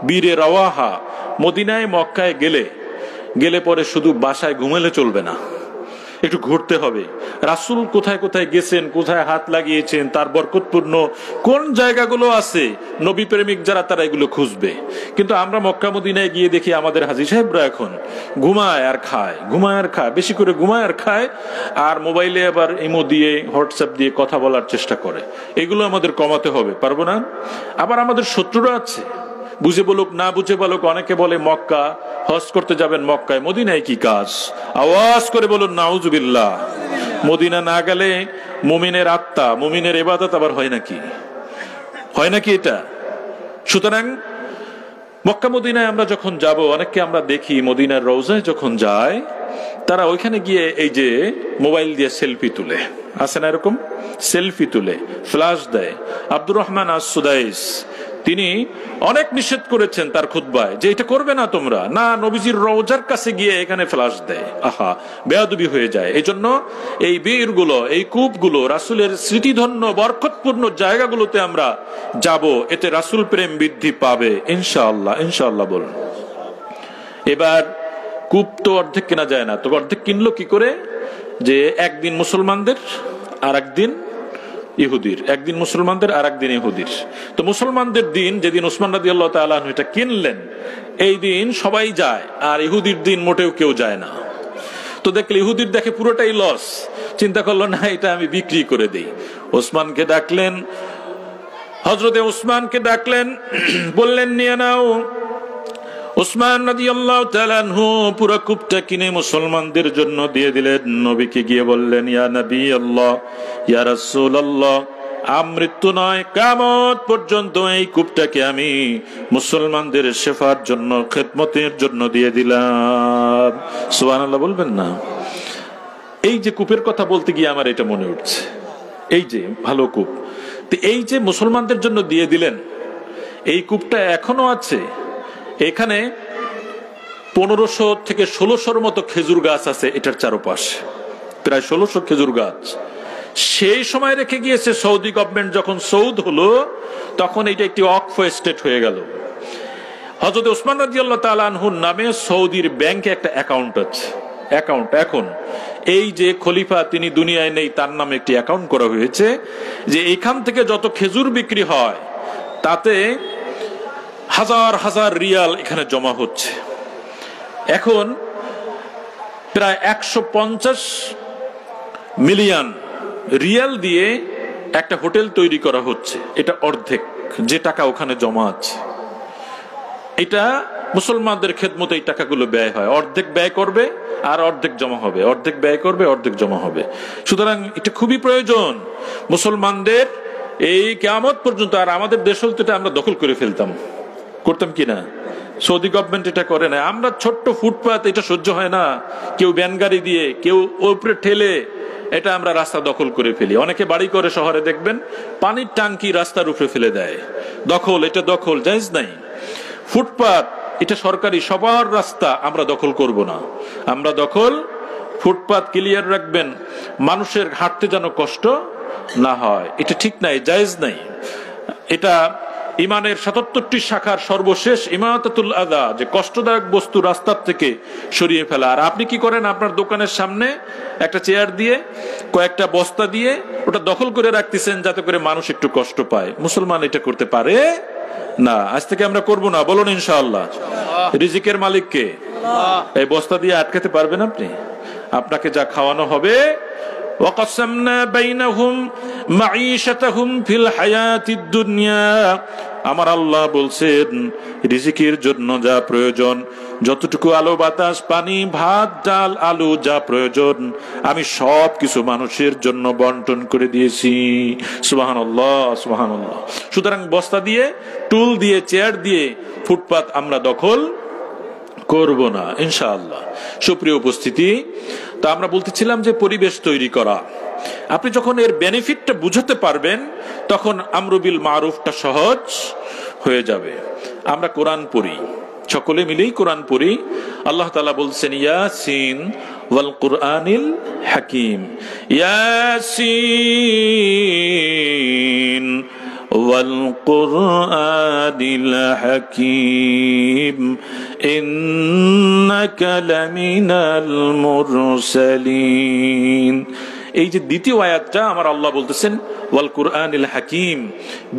[SPEAKER 1] বীরে রাওয়াহা। মদিনায় মক্কায় গেলে পরে শুধু বাসায় ঘুমালে চলবে না, একটু ঘুরতে হবে। রাসূল কোথায় কোথায় গেছেন, কোথায় হাত লাগিয়েছেন, তার বরকতপূর্ণ কোন জায়গাগুলো আছে, নবী প্রেমিক যারা তারা এগুলো খুঁজবে। কিন্তু আমরা মক্কা মদিনায় গিয়ে দেখি আমাদের হাজী সাহেবরা এখন ঘুমায় আর খায়, ঘুমায় আর খায়, বেশি করে ঘুমায় আর খায়, আর মোবাইলে আবার ইমো দিয়ে হোয়াটসঅ্যাপ দিয়ে কথা বলার চেষ্টা করে। এগুলো আমাদের কমাতে হবে, পারবো না? আবার আমাদের শত্রুরা আছে, বুঝে বলুক না বুঝে বলুক, অনেকে বলে মক্কা হজ করতে যাবেন, মক্কায় মদিনায় কি কাজ? আওয়াজ করে বলুন নাউজুবিল্লাহ। মদিনা না গেলে মুমিনের আত্মা, মুমিনের ইবাদত আবার হয় নাকি? হয় নাকি এটা? সুতরাং মক্কা মদিনায় আমরা যখন যাব, অনেককে আমরা দেখি মদিনার রওজায় যখন যায়, তারা ওইখানে গিয়ে এই যে মোবাইল দিয়ে সেলফি তুলে, আছে না এরকম, সেলফি তুলে ফ্ল্যাশ দেয়। আব্দুর রহমান আস-সুদাইস তিনি অনেক নিষেধ করেছেন তার খুতবায় যে এটা করবে না তোমরা, না নবীজির রওজার কাছে গিয়ে এখানে ফ্ল্যাশ দেয়, আহা বেয়াদবি হয়ে যায়। এই জন্য এই বীরগুলো, এই কূপগুলো, রাসূলের স্মৃতিধন্য বরকতপূর্ণ জায়গাগুলোতে আমরা যাব, এতে রাসূল প্রেম বৃদ্ধি পাবে ইনশাআল্লাহ। ইনশাআল্লাহ বলুন। এবার কূপ তো অর্ধেক কেনা যায় না, তো অর্ধেক কিনলো কি করে? যে একদিন মুসলমানদের আর একদিন ইহুদির, একদিন মুসলমানদের আর একদিন ইহুদির। তো মুসলমানদের দিন যেদিন ওসমান রাদিয়াল্লাহু তাআলা আনহু এটা কিনলেন, এই দিন সবাই যায়, আর ইহুদির দিন মোটেও কেউ যায় না। তো দেখলে ইহুদির দেখে পুরোটাই লস, চিন্তা করলো না এটা আমি বিক্রি করে দেই। ওসমানকে ডাকলেন, হযরতে ওসমানকে ডাকলেন, বললেন নিয়ে নাও। ওসমান রাদিয়াল্লাহু তাআলা আনহু পুরো কূপটা কিনে মুসলমানদের জন্য দিয়ে দিলেন। নবীকে গিয়ে বললেন, ইয়া নবী আল্লাহ, ইয়া রাসূলুল্লাহ, আমৃত্যু নয়, কিয়ামত পর্যন্ত এই কূপটাকে আমি মুসলমানদের শেফার জন্য, খেদমতের জন্য দিয়ে দিলাম। সুবহানাল্লাহ বলবেন না? এই যে কূপের কথা বলতে গিয়ে আমার এটা মনে উঠছে, এই যে ভালো কূপ, তো এই যে মুসলমানদের জন্য দিয়ে দিলেন, এই কূপটা এখনো আছে। এখানে 1500 থেকে 1600 মতো খেজুর গাছ আছে এটার চারপাশে, প্রায় 1600 খেজুর গাছ। সেই সময় রেখে গিয়েছে সৌদি গভর্নমেন্ট, যখন সৌদ হলো তখন এটা একটি ওয়াকফ এস্টেট হয়ে গেল। হযরত ওসমান রাদিয়াল্লাহু তাআলা আনহুর নামে সৌদির ব্যাংকে একটা অ্যাকাউন্ট আছে, অ্যাকাউন্ট এখন এই যে খলিফা তিনি দুনিয়ায় নেই, তার নামে একটি অ্যাকাউন্ট করা হয়েছে, যে এখান থেকে যত খেজুর বিক্রি হয় তাতে হাজার হাজার রিয়াল এখানে জমা হচ্ছে। এখন প্রায় 150 মিলিয়ন রিয়াল দিয়ে একটা হোটেল তৈরি করা হচ্ছে। এটা অর্ধেক যে টাকা ওখানে জমা আছে, এটা মুসলমানদের খেদমতে এই টাকাগুলো ব্যয় হয়। অর্ধেক ব্যয় করবে আর অর্ধেক জমা হবে, অর্ধেক ব্যয় করবে অর্ধেক জমা হবে। সুতরাং এটা খুবই প্রয়োজন মুসলমানদের এই কিয়ামত পর্যন্ত। আর আমাদের দেশ হলে এটা আমরা দখল করে ফেলতাম, করতাম কিনা? সৌদি গভর্নমেন্ট এটা করে না। আমরা ছোট্ট ফুটপাত, এটা সহ্য হয় না, কেউ ভ্যান গাড়ি দিয়ে, কেউ উপরে ঠেলে এটা আমরা রাস্তা দখল করে ফেলি। অনেকে বাড়ি করে শহরে দেখবেন পানির ট্যাঙ্কি রাস্তার উপরে ফেলে দেয়, দখল, এটা দখল জায়েজ নাই। ফুটপাত এটা সরকারি, সবার রাস্তা আমরা দখল করব না। আমরা দখল, ফুটপাত ক্লিয়ার রাখবেন, মানুষের হাঁটতে যেন কষ্ট না হয়, এটা ঠিক নাই, জায়েজ নাই। এটা ইমানের 77টি শাখার সর্বশেষ ইমাতাতুল আযা, যে কষ্টদায়ক বস্তু রাস্তার থেকে সরিয়ে ফেলা। আর আপনি কি করেন? আপনার দোকানের সামনে একটা চেয়ার দিয়ে, কয়েকটা বস্তা দিয়ে ওটা দখল করে রাখতেছেন যাতে করে মানুষ একটু কষ্ট পায়। মুসলমান এটা করতে পারে না। আজ থেকে আমরা করব না, বলুন ইনশাআল্লাহ। রিজিকের মালিক কে? এই বস্তা দিয়ে আটকাতে পারবেন আপনি? আপনাকে যা খাওয়ানো হবে, وَقَسَّمْنَا بَيْنَهُمْ مَعِيشَتَهُمْ فِي الْحَيَاةِ الدُّنْيَا। আমার আল্লাহ বলছেন রিজিকের জন্য যা প্রয়োজন, যতটুকু আলো বাতাস পানি ভাত ডাল আলু যা প্রয়োজন, আমি সব কিছু মানুষের জন্য বন্টন করে দিয়েছি। সুবহানাল্লাহ, সুবহানাল্লাহ। সুতরাং বস্তা দিয়ে, টুল দিয়ে, চেয়ার দিয়ে ফুটপাত আমরা দখল করব না ইনশাআল্লাহ। সুপ্রিয় উপস্থিতি, তা আমরা বলতেছিলাম যে পরিবেশ তৈরি করা, আপনি যখন এর বেনিফিটটা বুঝতে পারবেন তখন আমরু বিল মারুফটা সহজ হয়ে যাবে। আমরা কোরআন পড়ি, সকলে মিলেই কোরআন পড়ি। আল্লাহ তাআলা বলছেন ইয়াসিন ওয়াল কুরআনিল হাকিম, ইয়াসিন ওয়াল কুরআনিল হাকিম। ইন্নাকা লামিনাল মুরসালিন। এই যে দ্বিতীয় আয়াতটা আমার আল্লাহ বলতেছেন ওয়াল কুরআনিল হাকিম,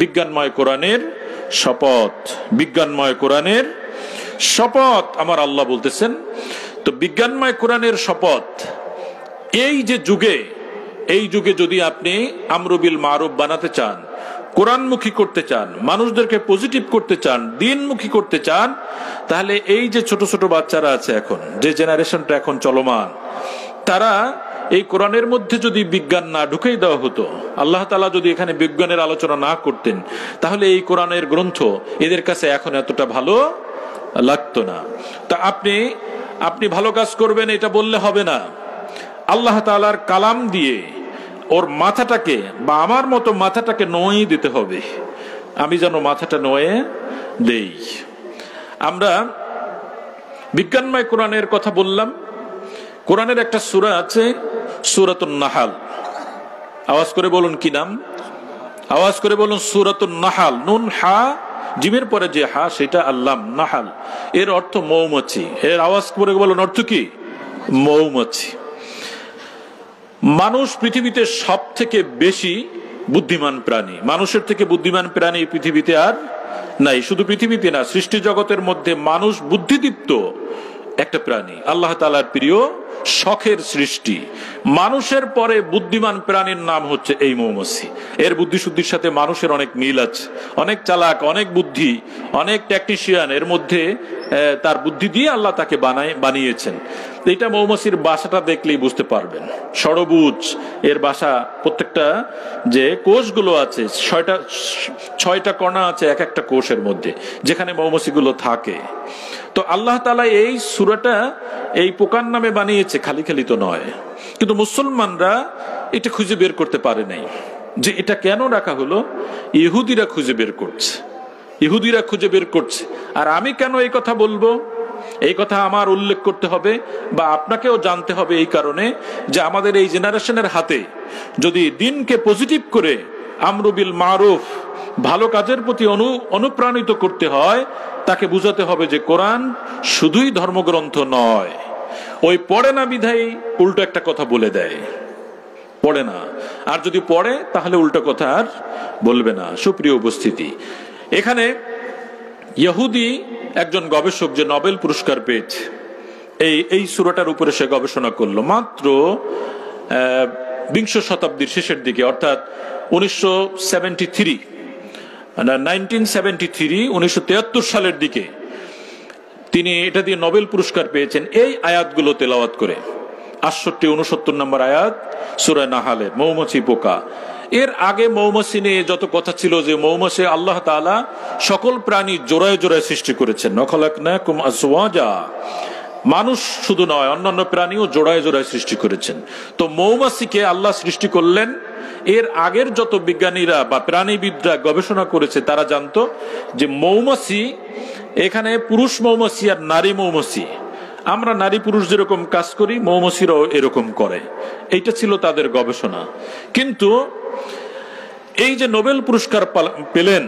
[SPEAKER 1] বিজ্ঞানময় কোরআনের শপথ, বিজ্ঞানময় কোরআনের শপথ আমার আল্লাহ বলতেছেন। তো বিজ্ঞানময় কোরআনের শপথ, এই যে যুগে, এই যুগে যদি আপনি আমরু বিল মারুফ বানাতে চান, কোরআনমুখী করতে চান, মানুষদেরকে পজিটিভ করতে চান, দিনমুখী করতে চান, তাহলে এই যে ছোট ছোট বাচ্চারা আছে এখন, যে জেনারেশনটা এখন চলমান, তারা এই কোরআনের মধ্যে যদি বিজ্ঞান না ঢুকেই দেওয়া হতো, আল্লাহ তাআলা যদি এখানে বিজ্ঞানের আলোচনা না করতেন, তাহলে এই কোরআনের গ্রন্থ এদের কাছে এখন এতটা ভালো লাগতো না। তা আপনি ভালো কাজ করবেন এটা বললে হবে না। আল্লাহ তাআলার কালাম দিয়ে ওর মাথাটাকে বা আমার মতো মাথাটাকে নয়ে দিতে হবে। আমি যেন মাথাটা নয়ে দেই। আমরা বিজ্ঞানময় কোরআনের কথা বললাম। কোরআনের একটা সূরা আছে, সূরাতুন নাহাল। আওয়াজ করে বলুন কি নাম? আওয়াজ করে বলুন সূরাতুন নাহাল। নুন হা, জিমের পরে যে হা সেটা আল্লাম, নাহাল এর অর্থ মৌমাছি। এর আওয়াজ করে বলুন অর্থ কি? মৌমাছি। মানুষ পৃথিবীতে সব থেকে বেশি বুদ্ধিমান প্রাণী। মানুষের থেকে বুদ্ধিমান প্রাণী পৃথিবীতে আর নাই। শুধু পৃথিবীতে না, সৃষ্টি জগতের মধ্যে মানুষ বুদ্ধিদীপ্ত একটা প্রাণী, আল্লাহ তাআলার প্রিয় শখের সৃষ্টি। মানুষের পরে বুদ্ধিমান প্রাণীর নাম হচ্ছে এই মৌমাছি। এর বুদ্ধি শুদ্ধির সাথে মানুষের অনেক মিল আছে, অনেক চালাক, অনেক বুদ্ধি, অনেক টেকনিশিয়ান এর মধ্যে তার বুদ্ধি দিয়ে আল্লাহ তাকে বানিয়েছেন। এটা মৌমাছির বাসাটা দেখলেই বুঝতে পারবেন। ষড়ভুজ এর বাসা, প্রত্যেকটা যে কোষগুলো আছে, ছয়টা কণা আছে এক একটা কোষের মধ্যে, যেখানে মৌমাছিগুলো থাকে। তো আল্লাহ তাআলা এই সূরাটা এই পোকার নামে বানিয়েছে, খালি খালি তো নয়। কিন্তু মুসলমানরা এটা খুঁজে বের করতে পারে নাই যে এটা কেন রাখা হলো। ইহুদিরা খুঁজে বের করছে, ইহুদিরা খুঁজে বের করছে। আর আমি কেন এই কথা বলবো? এই কথা আমার উল্লেখ করতে হবে বা আপনাকেও জানতে হবে, এই কারণে যে আমাদের এই জেনারেশনের হাতে যদি দিনকে পজিটিভ করে আমরু বিল মারুফ, ভালো কাজের প্রতি অনুপ্রাণিত করতে হয়, তাকে বুঝাতে হবে যে কোরআন শুধুই ধর্মগ্রন্থ নয়। ওই পড়ে না বিধায় উল্টো একটা কথা বলে দেয়, পড়ে না। আর যদি পড়ে তাহলে উল্টো কথা আর বলবে না। সুপ্রিয় উপস্থিতি, এখানে ইহুদি একজন গবেষক যে নোবেল পুরস্কার পেয়েছে, এই সূরাটার উপরে সে গবেষণা করলো মাত্র বিংশ শতাব্দীর শেষের দিকে, অর্থাৎ 1973 সালের দিকে তিনি এটা দিয়ে নোবেল পুরস্কার পেয়েছেন এই আয়াতগুলো তেলাওয়াত করে। 68-69 নম্বর আয়াত সূরা নাহালের, মৌমাছি পোকা। এর আগে মৌমাছি নিয়ে যত কথা ছিল, যে মৌমাছি আল্লাহ তাআলা সকল প্রাণী জোড়ায় জোড়ায় সৃষ্টি করেছেন। নখলাকনাকুম আজওয়াজা, মানুষ শুধু নয় অন্যান্য প্রাণীও জোড়ায় জোড়ায় সৃষ্টি করেছেন। তো মৌমাছিকে আল্লাহ সৃষ্টি করলেন। এর আগের যত বিজ্ঞানীরা বা প্রাণীবিদরা গবেষণা করেছে, তারা জানতো যে মৌমাছি, এখানে পুরুষ মৌমাছি আর নারী মৌমাছি, আমরা নারী পুরুষ যেরকম কাজ করি মৌমাছিরাও এরকম করে। এইটা ছিল তাদের গবেষণা। কিন্তু এই যে নোবেল পুরস্কার পেলেন,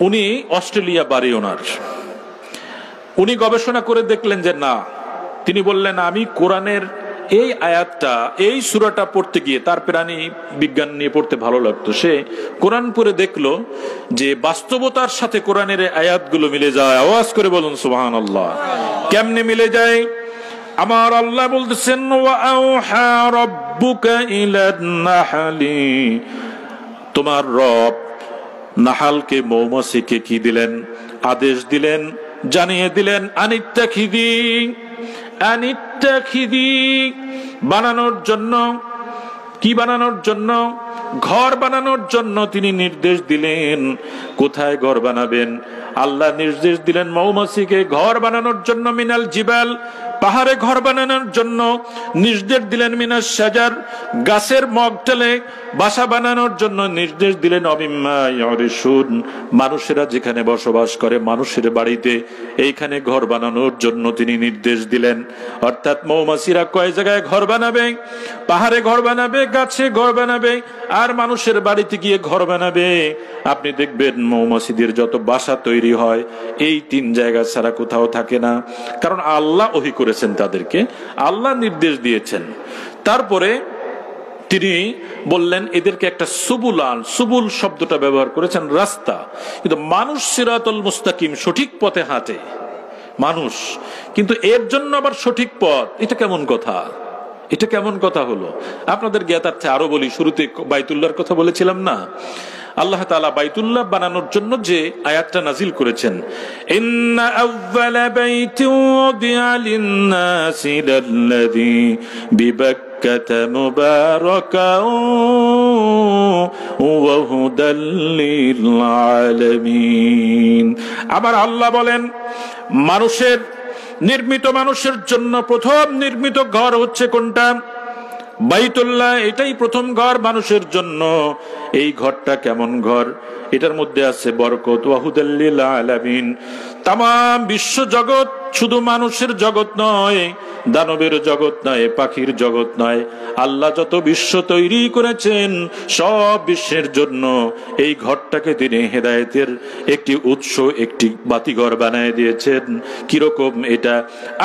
[SPEAKER 1] উনি অস্ট্রেলিয়া বাড়ি ওনার। উনি গবেষণা করে দেখলেন যে না, তিনি বললেন আমি কোরআনের এই আয়াতটা, এই সূরাটা পড়তে গিয়ে, তার প্রাণী বিজ্ঞান নিয়ে পড়তে ভালো লাগতো, সে কোরআন পড়ে দেখলো যে বাস্তবতার সাথে কোরআনের আয়াতগুলো মিলে যায়। আওয়াজ করে বলুন সুবহানাল্লাহ। কেমনে মিলে যায়? আমার আল্লাহ বলতেছেন ওয়া আওহা রাব্বুকা ইলান নাহলি, তোমার রব নাহালকে, মৌমাছিকে কি দিলেন? আদেশ দিলেন, জানিয়ে দিলেন আনিত্তাখিদি, বানানোর জন্য। কি বানানোর জন্য? ঘর বানানোর জন্য তিনি নির্দেশ দিলেন। কোথায় ঘর বানাবেন? আল্লাহ নির্দেশ দিলেন মৌমাছিকে ঘর বানানোর জন্য, মিনাল জিবাল, পাহাড়ে ঘর বানানোর জন্য নির্দেশ দিলেন, মিনাস শাজার, গাছের মগডালে বাসা বানানোর জন্য নির্দেশ দিলেন, অমিম্মা ইয়ারিশুন, মানুষেরা যেখানে বসবাস করে, মানুষের বাড়িতে, এইখানে ঘর বানানোর জন্য তিনি নির্দেশ দিলেন। অর্থাৎ মৌমাছিরা কয় জায়গায় ঘর বানাবে? পাহাড়ে ঘর বানাবে, গাছে ঘর বানাবে, আর মানুষের বাড়িতে গিয়ে ঘর বানাবে, আপনি দেখবেন মৌমাছিদের যত বাসা তৈরি হয় এই 3 জায়গা ছাড়া কোথাও থাকে না। কারণ আল্লাহ ওহী করেছেন তাদেরকে, আল্লাহ নির্দেশ দিয়েছেন। তারপরে তিনি বললেন এদেরকে একটা সুবুল শব্দটা ব্যবহার করেছেন, রাস্তা। কিন্তু মানুষ সিরাতুল মুস্তাকিম, সঠিক পথে হাঁটে মানুষ, কিন্তু এর জন্য আবার সঠিক পথ, এটা কেমন কথা? এটা কেমন কথা হলো? আপনাদের জ্ঞাতার্থে আরো বলি, শুরুতে বাইতুল্লাহর কথা বলেছিলাম না, আল্লাহ তাআলা বাইতুল্লাহ বানানোর জন্য যে আয়াতটা নাজিল করেছেন, ইন্না আউওয়ালা বাইতিন উদিআ লিন-নাসি লাল্লাযী বিবাক্কাতা মুবারাকান ওয়া হুদাল লিল আলামিন। আবার আল্লাহ বলেন মানুষের জন্য প্রথম নির্মিত ঘর হচ্ছে কোনটা? বাইতুল্লাহ। এটাই প্রথম ঘর মানুষের জন্য। এই ঘরটা কেমন ঘর? এটার মধ্যে আছে বরকত, ওয়া হুদাল লিল আলামিন। তামাম বিশ্ব জগৎ, শুধু মানুষের জগৎ নয়, দানবের জগৎ নয়, পাখির জগৎ নয়, আল্লাহ যত বিশ্ব তৈরি করেছেন সব বিশ্বের জন্য এই ঘরটাকে তিনি হেদায়েতের একটি উৎস, একটি বাতিঘর বানিয়ে দিয়েছেন। কিরকম? এটা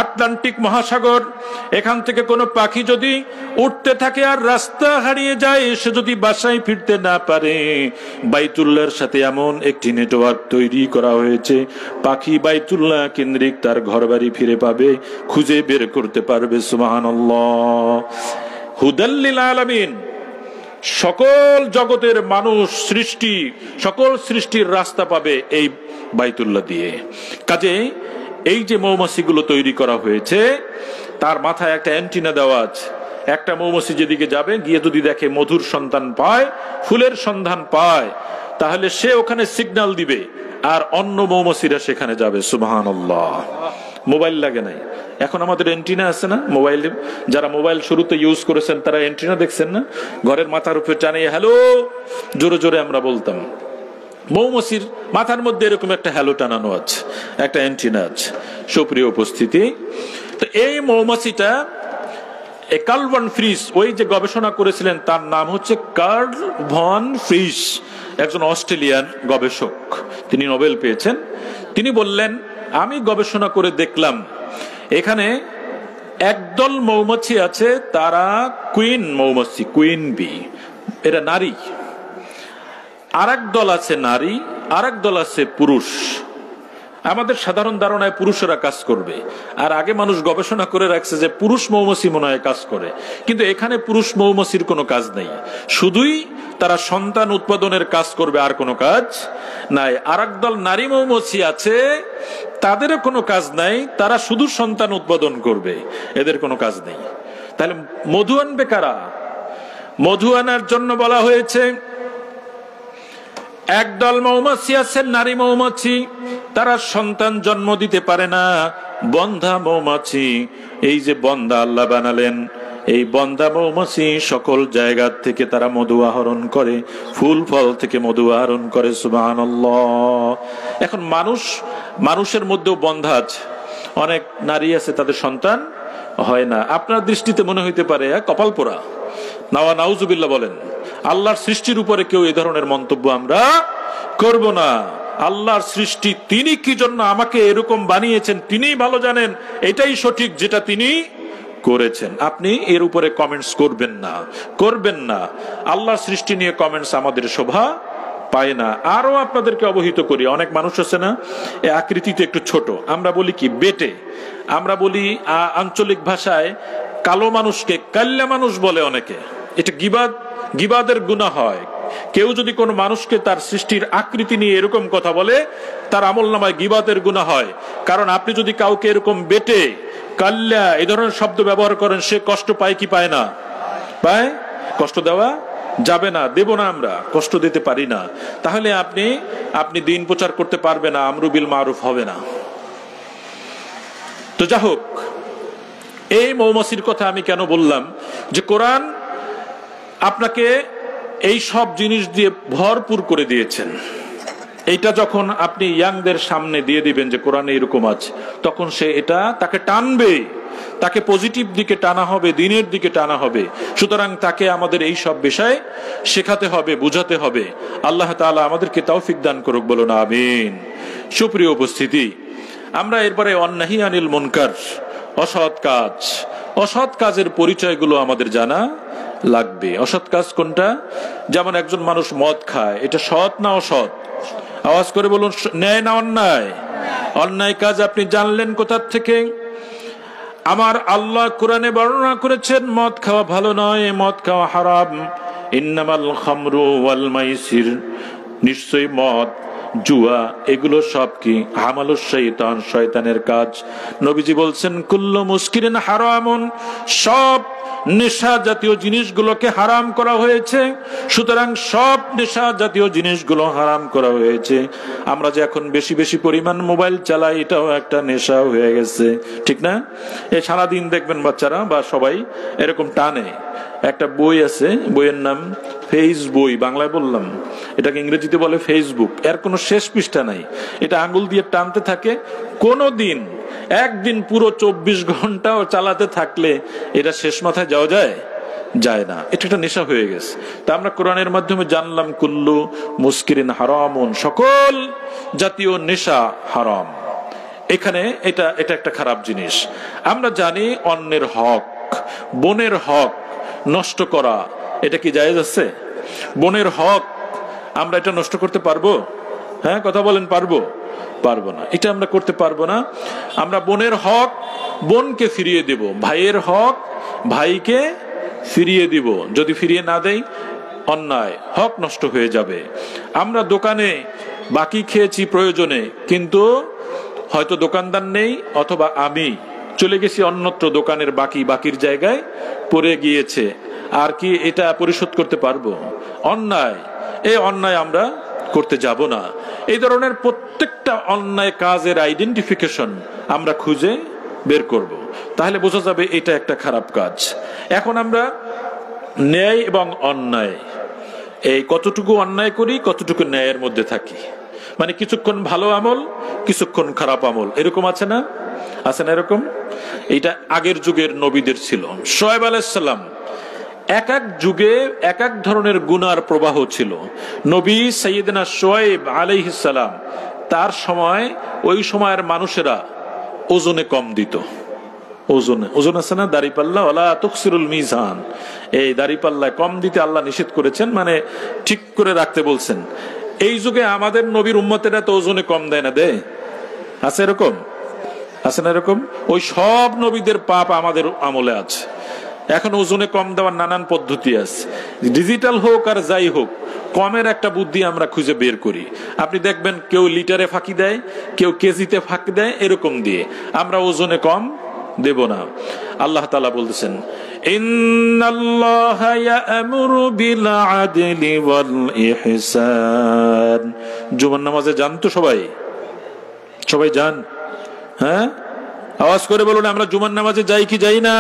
[SPEAKER 1] আটলান্টিক মহাসাগর, এখান থেকে কোনো পাখি যদি উঠতে থাকে আর রাস্তা হারিয়ে যায়, সে যদি বাসায় ফিরতে না পারে, বাইতুল্লাহর সাথে এমন একটি নেটওয়ার্ক তৈরি করা হয়েছে, পাখি বাইতুল্লাহ কেন্দ্রিক তার ঘর বাড়ি ফিরে পাবে, খুঁজে বের করতে পারবে। সুবহানাল্লাহ। হুদাল লিল আলামিন, সকল জগতের মানুষ সৃষ্টি, সকল সৃষ্টির রাস্তা পাবে এই বাইতুল্লাহ দিয়ে। কাজে এই যে মৌমাছিগুলো তৈরি করা হয়েছে, তার মাথায় একটা অ্যান্টিনা দেওয়া আছে। একটা মৌমাছি যেদিকে যাবে, গিয়ে যদি দেখে মধুর সন্ধান পায়, ফুলের সন্ধান পায়, তাহলে সে ওখানে সিগন্যাল দিবে আর অন্য মৌমাছিরা সেখানে যাবে। সুবহানাল্লাহ। মোবাইল লাগে নাই, এখন আমাদের অ্যান্টিনা আছে না মোবাইলে। যারা মোবাইল শুরুতে ইউজ করেছেন তারা অ্যান্টিনা দেখছেন না, ঘরের মাথার উপরে টানিয়ে হ্যালো জোরে জোরে আমরা বলতাম। মৌমাছির মাথার মধ্যে এরকম একটা হ্যালো টানানো আছে, একটা অ্যান্টিনা আছে। সুপ্রিয় উপস্থিতি, তো এই মৌমাছিটা কার্ল ভন ফ্রিস, ওই যে গবেষণা করেছিলেন, তার নাম হচ্ছে কার্ল ভন ফ্রিস, একজন অস্ট্রেলিয়ান গবেষক, তিনি নোবেল পেয়েছেন। তিনি বললেন, আমি গবেষণা করে দেখলাম এখানে একদল মৌমাছি আছে, তারা কুইন মৌমাছি, কুইন বি, এরা নারী। আরেক দল আছে নারী, আরেক দল আছে পুরুষ। আমাদের সাধারণ ধারণায় পুরুষেরা কাজ করবে, আর আগে মানুষ গবেষণা করে রাখছে যে পুরুষ মৌমাছি মনে হয় কাজ করে, কিন্তু এখানে পুরুষ মৌমাছির কোনো কাজ নেই, শুধুই তারা সন্তান উৎপাদনের কাজ করবে, আর কোনো কাজ নাই। আরেক দল নারী মৌমাছি আছে, তাদেরও কোনো কাজ নাই, তারা শুধু সন্তান উৎপাদন করবে, এদের কোনো কাজ নেই। তাহলে মধু আনবে কারা? মধু আনার জন্য বলা হয়েছে একদল মৌমাছি আছে নারী মৌমাছি, তারা সন্তান জন্ম দিতে পারে না, বন্ধা মৌমাছি। এই যে বন্ধা আল্লাহ বানালেন, এই বন্ধা মৌমাছি সকল জায়গা থেকে তারা মধু আহরণ করে, ফুল ফল থেকে মধু আহরণ করে। সুবহানাল্লাহ। এখন মানুষের মধ্যেও বন্ধা আছে, অনেক নারী আছে তাদের সন্তান হয় না। আপনার দৃষ্টিতে মনে হইতে পারে কপাল পোড়া, নাউজুবিল্লাহ বলেন। আল্লাহর সৃষ্টির উপরে কেউ এই ধরনের মন্তব্য আমরা করব না। আল্লাহর সৃষ্টি, তিনি কি জন্য আমাকে এরকম বানিয়েছেন তিনিই ভালো জানেন, এটাই সঠিক যেটা তিনি করেছেন। আপনি এর উপরে কমেন্টস করবেন না। আল্লাহর সৃষ্টি নিয়ে কমেন্টস আমাদের শোভা পায় না। আরো আপনাদেরকে অবহিত করি, অনেক মানুষ আছে না এই আকৃতিতে একটু ছোট, আমরা বলি কি বেটে, আমরা বলি আঞ্চলিক ভাষায় কালো মানুষকে কাল্লা মানুষ বলে অনেকে। এটা গিবাদের গুনাহ হয়। কেউ যদি কোনো মানুষকে তার সৃষ্টির আকৃতি নিয়ে এরকম কথা বলে, তার আমলনামায় গিবাদের গুনাহ হয়। কারণ আপনি যদি কাউকে এরকম বেটে, কাল্লা এই ধরনের শব্দ ব্যবহার করেন, সে কষ্ট পায় কি পায় না? পায়। কষ্ট দেওয়া যাবে না, দেব না, আমরা কষ্ট দিতে পারি না। তাহলে আপনি দিন প্রচার করতে পারবে না, আমরু বিল মারুফ হবে না। তো যা হোক, এই মৌমাছির কথা আমি কেন বললাম, যে কোরআন আপনাকে এই সব জিনিস দিয়ে ভরপুর করে দিয়েছেন। এইটা যখন আপনি ইয়াংদের সামনে দিয়ে দিবেন যে কোরআনে এরকম আছে, তখন সে এটা তাকে টানবে, তাকে পজিটিভ দিকে টানা হবে, দিনের দিকে টানা হবে। সুতরাং তাকে আমাদের এই সব বিষয় শেখাতে হবে, বুঝাতে হবে। আল্লাহ তাআলা আমাদেরকে তৌফিক দান করুক, বলুন আমিন। সুপ্রিয় উপস্থিতি, আমরা এরপরে অন্নাহি আনিল মুনকার, অসৎ কাজ, অসৎ কাজের পরিচয়গুলো আমাদের জানা লাগবে। অসৎ কাজ কোনটা? যেমন একজন মানুষ মদ খায়, এটা সৎ না অসৎ? আওয়াজ করে বলুন, ন্যায় না অন্যায়? অন্যায় কাজ আপনি জানলেন কোথার থেকে? আমার আল্লাহ কোরআনে বর্ণনা করেছেন মদ খাওয়া ভালো নয়, মদ খাওয়া হারাম। ইন্নামাল খামরু ওয়াল মাইসির, নিশ্চয়ই মদ, জুয়া, এগুলো সব কি? আমালুশ শাইতান, শয়তানের কাজ। নবীজি বলছেন কুল্লু মুসকিরিন হারামুন, সব নেশা জাতীয় জিনিসগুলোকে হারাম করা হয়েছে। সুতরাং সব নেশা জাতীয় জিনিসগুলো হারাম করা হয়েছে। আমরা যে এখন বেশি বেশি পরিমাণ মোবাইল চালাই, এটাও একটা নেশা হয়ে গেছে, ঠিক না? এই সারাদিন দেখবেন বাচ্চারা বা সবাই এরকম টানে। একটা বই আছে, বইয়ের নাম ফেসবুক, বাংলায় বললাম, এটাকে ইংরেজিতে বলে ফেসবুক। এর কোনো শেষ পৃষ্ঠা নাই, এটা আঙ্গুল দিয়ে টানতে থাকে। কোনো দিন একদিন পুরো 24 ঘন্টাও চালাতে থাকলে এটা শেষ মাথায় যাওয়া যায়? যায় না। এটা একটা নেশা হয়ে গেছে। তা আমরা কোরআনের মাধ্যমে জানলাম কুল্লু মুসকিরিন হারামুন, সকল জাতীয় নেশা হারাম। এখানে এটা একটা খারাপ জিনিস। আমরা জানি অন্যের হক, বোনের হক নষ্ট করা, এটা কি জায়েজ আছে? বোনের হক আমরা এটা নষ্ট করতে পারবো? হ্যাঁ, কথা বলেন, পারবো? পারবো না, এটা আমরা করতে পারবো না। আমরা বোনের হক বোনকে ফিরিয়ে দেব, ভাইয়ের হক ভাইকে ফিরিয়ে দিব। যদি ফিরিয়ে না দেই, অন্যায়, হক নষ্ট হয়ে যাবে। আমরা দোকানে বাকি খেয়েছি প্রয়োজনে, কিন্তু হয়তো দোকানদার নেই, অথবা আমি চলে গেছি অন্যত্র, দোকানের বাকির জায়গায় পড়ে গিয়েছে, আর কি এটা পরিশোধ করতে পারবো? অন্যায়, এই অন্যায় আমরা করতে যাব না। এই ধরনের প্রত্যেকটা অন্যায় কাজের আইডেন্টিফিকেশন আমরা খুঁজে বের করব, তাহলে বোঝা যাবে এটা একটা খারাপ কাজ। এখন আমরা ন্যায় এবং অন্যায়, এই কতটুকু অন্যায় করি, কতটুকু ন্যায়ের মধ্যে থাকি, মানে কিছুক্ষণ ভালো আমল, কিছুক্ষণ খারাপ আমল, এরকম আছে না? আছে না এরকম? এটা আগের যুগের নবীদের ছিল। শোয়েব আলাইহিস সালাম, এক এক যুগে এক এক ধরনের গুনার প্রবাহ ছিল। নবী সাইয়েদনা শোয়েব আলাইহিস সালাম, তার সময় ওই সময়ের মানুষেরা ওজনে কম দিত। ওজন আছে না, দাড়িপাল্লা, ওয়ালা তুকসিরুল মিজান, এই দাড়িপাল্লায় কম দিতে আল্লাহ নিষেধ করেছেন, মানে ঠিক করে রাখতে বলছেন। এই যুগে আমাদের নবীর উম্মতেরা তো ওজনে কম দেয় না, দেয়? আছে এরকম? আছে না এরকম? ওই সব নবীদের পাপ আমাদের আমলে আছে। এখন ওজনে কম দেওয়ার নানান পদ্ধতি আছে, ডিজিটাল হোক আর যাই হোক, কমের একটা বুদ্ধি আমরা খুঁজে বের করি। আপনি দেখবেন কেউ লিটারে ফাঁকি দেয়, কেউ কেজিতে ফাঁকি দেয়, এরকম দিয়ে আমরা ওজনে কম দেব না। আল্লাহ তাআলা বলতেছেন ইন্নাল্লাহা ইয়া'মুরু বিল আদলি ওয়াল ইহসান। জুমার নামাজে যান তো সবাই? সবাই যান? হ্যাঁ, আওয়াজ করে বলুন, আমরা জুমার নামাজে যাই কি যাই না?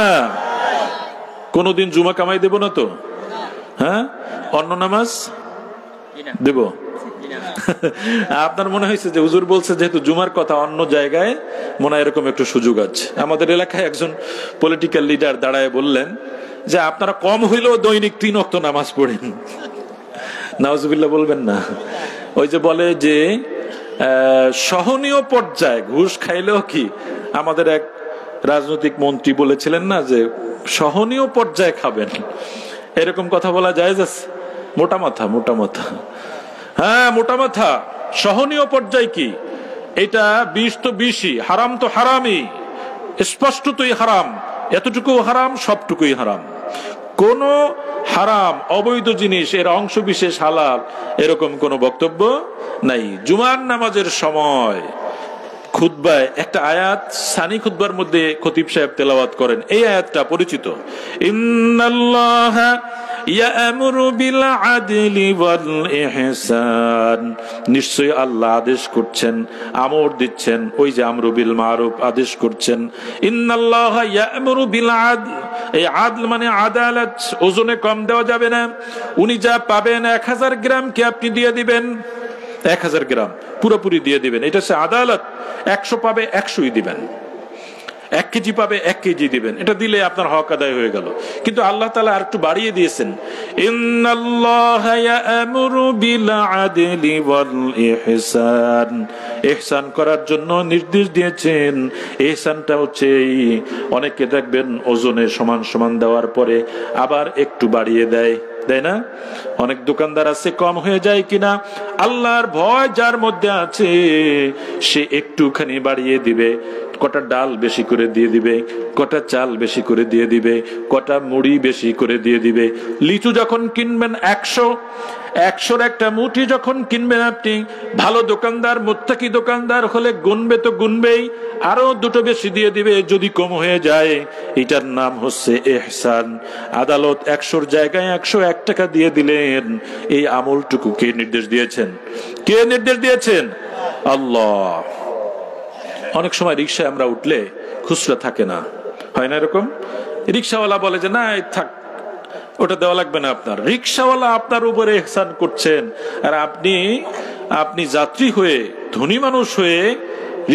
[SPEAKER 1] কোনদিন জুমা কামাই দেব না তো? হ্যাঁ, অন্য নামাজ দেব? আপনার মনে হয়েছে যে হুজুর বলছে যেহেতু জুমার কথা, অন্য জায়গায় মনে হয় এরকম একটু সুযোগ আছে। আমাদের এলাকায় একজন পলিটিক্যাল লিডার দাঁড়ায় বললেন যে আপনারা কম হইলেও দৈনিক 3 ওয়াক্ত নামাজ পড়েন। নাউজুবিল্লাহ বলবেন না? ওই যে বলে যে সহনীয় পর্যায়ে ঘুষ খাইলেও কি, আমাদের এক রাজনৈতিক মন্ত্রী বলেছিলেন না যে সহনীয় পর্যায়ে খাবেন, এরকম কথা বলা জায়েজ আছে? মোটা মাথা, মোটা মাথা, হ্যাঁ মোটা মাথা। সহনীয় পর্যায় কি? এটা বিষ তো বিষই, হারাম তো হারামই, স্পষ্টতই হারাম, এতটুকু হারাম, সবটুকুই হারাম। কোন হারাম, অবৈধ জিনিস এর অংশ বিশেষ হালাল, এরকম কোন বক্তব্য নাই। জুমার নামাজের সময় খুতবায় একটা আয়াত সানি খুতবার মধ্যে খতিব সাহেব তেলাওয়াত করেন, এই আয়াতটা পরিচিত, ইন্নাল্লাহা ইয়া'মুরু বিল আদলি ওয়াল ইহসান। নিশ্চয়ই আল্লাহ আদেশ করছেন, আমর দিচ্ছেন, ওই যে আমরু বিল মারুফ আদেশ করছেন। ইন্নাল্লাহা ইয়া'মুরু বিল আদল, এই আদল মানে আদালত, ওজনে কম দেওয়া যাবে না। উনি যা পাবেন 1000 গ্রাম কে আপনি দিয়ে দিবেন, 1000 গ্রাম পুরোপুরি দিয়ে দিবেন। এটা হচ্ছে আদালত। 100 পাবে 100ই দিবেন, 1 কেজি পাবে 1 কেজি দিবেন। এটা দিলে আপনার হক আদায় হয়ে গেল। কিন্তু আল্লাহ তাআলা আর একটু বাড়িয়ে দিয়েছেন, ইন্নাল্লাহা ইয়া'মুরু বিল আদলি ওয়াল ইহসান। ইহসান করার জন্য নির্দেশ দিয়েছেন। ইহসানটা হচ্ছে অনেকে দেখবেন ওজনে সমান সমান দেওয়ার পরে আবার একটু বাড়িয়ে দেয়, তাই না? অনেক দোকানদার আছে কম হয়ে যায় কিনা, আল্লাহর ভয় যার মধ্যে আছে সে একটুখানি বাড়িয়ে দিবে। কটা ডাল বেশি করে দিয়ে দিবে, কটা চাল বেশি করে দিয়ে দিবে, কটা মুড়ি বেশি করে দিয়ে দিবে। লিচু যখন কিনবেন 100-100 একটা মুঠি যখন কিনবেন আপনি, ভালো দোকানদার মুত্তাকি দোকানদার হলে গুনবে তো গুনবেই, আরো 2টো বেশি দিয়ে দিবে যদি কম হয়ে যায়। এটার নাম হচ্ছে ইহসান। আদালত 100-র জায়গায় 101 টাকা দিয়ে দিলেন। এই আমলটুকু কে নির্দেশ দিয়েছেন? কে নির্দেশ দিয়েছেন? আল্লাহ। অনেক সময় রিকশায় আমরা উঠলে খুচরা থাকে না, হয় না এরকম? রিকশাওয়ালা বলে যে না থাক, ওটা দেওয়া লাগবে না আপনার। রিকশাওয়ালা আপনার উপরে ইহসান করছেন, আর আপনি যাত্রী হয়ে, ধনী মানুষ হয়ে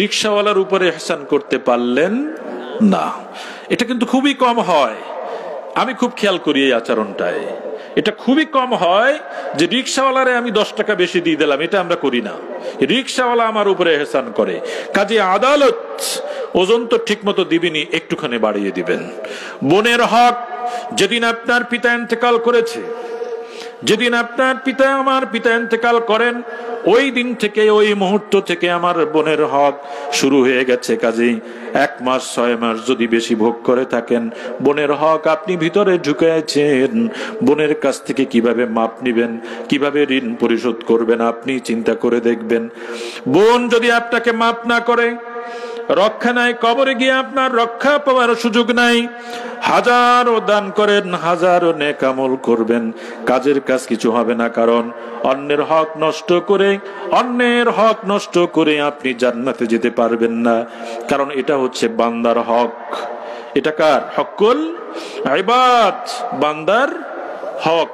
[SPEAKER 1] রিকশাওয়ালার উপরে ইহসান করতে পারলেন না। এটা কিন্তু খুবই কম হয়। আমি খুব খেয়াল করি এই আচরণটায়। এটা খুবই কম হয় যে রিকশাওয়ালারে আমি 10 টাকা বেশি দিয়ে দিলাম, এটা আমরা করি না। রিকশাওয়ালা আমার উপরে ইহসান করে। কাজে আদালত, ওজন তো ঠিক মতো দিবেনি, একটুখানি বাড়িয়ে দিবেন। বোনের হক, যেদিন আপনার পিতা ইন্তেকাল করেছে, যেদিন আপনার পিতা আমার পিতা ইন্তেকাল করেন, ওই দিন থেকে, ওই মুহূর্ত থেকে আমার বোনের হক শুরু হয়ে গেছে। কাজেই 1 মাস 6 মাস যদি বেশি ভোগ করে থাকেন, বোনের হক আপনি ভিতরে ঢুকেছেন। বোনের কাছ থেকে কিভাবে মাপ নিবেন, কিভাবে ঋণ পরিশোধ করবেন, আপনি চিন্তা করে দেখবেন। বোন যদি আপনাকে মাপ না করে, রক্ষা নাই, কবরে গিয়ে আপনার রক্ষা পাওয়ার সুযোগ নাই। হাজারো দান করেন, হাজারো নেক আমল করবেন, কাজের কাজ কিছু হবে না। কারণ অন্যের হক নষ্ট করে আপনি জান্নাতে যেতে পারবেন না। কারণ এটা হচ্ছে বান্দার হক। এটা কার? হকুল ইবাদ, বান্দার হক।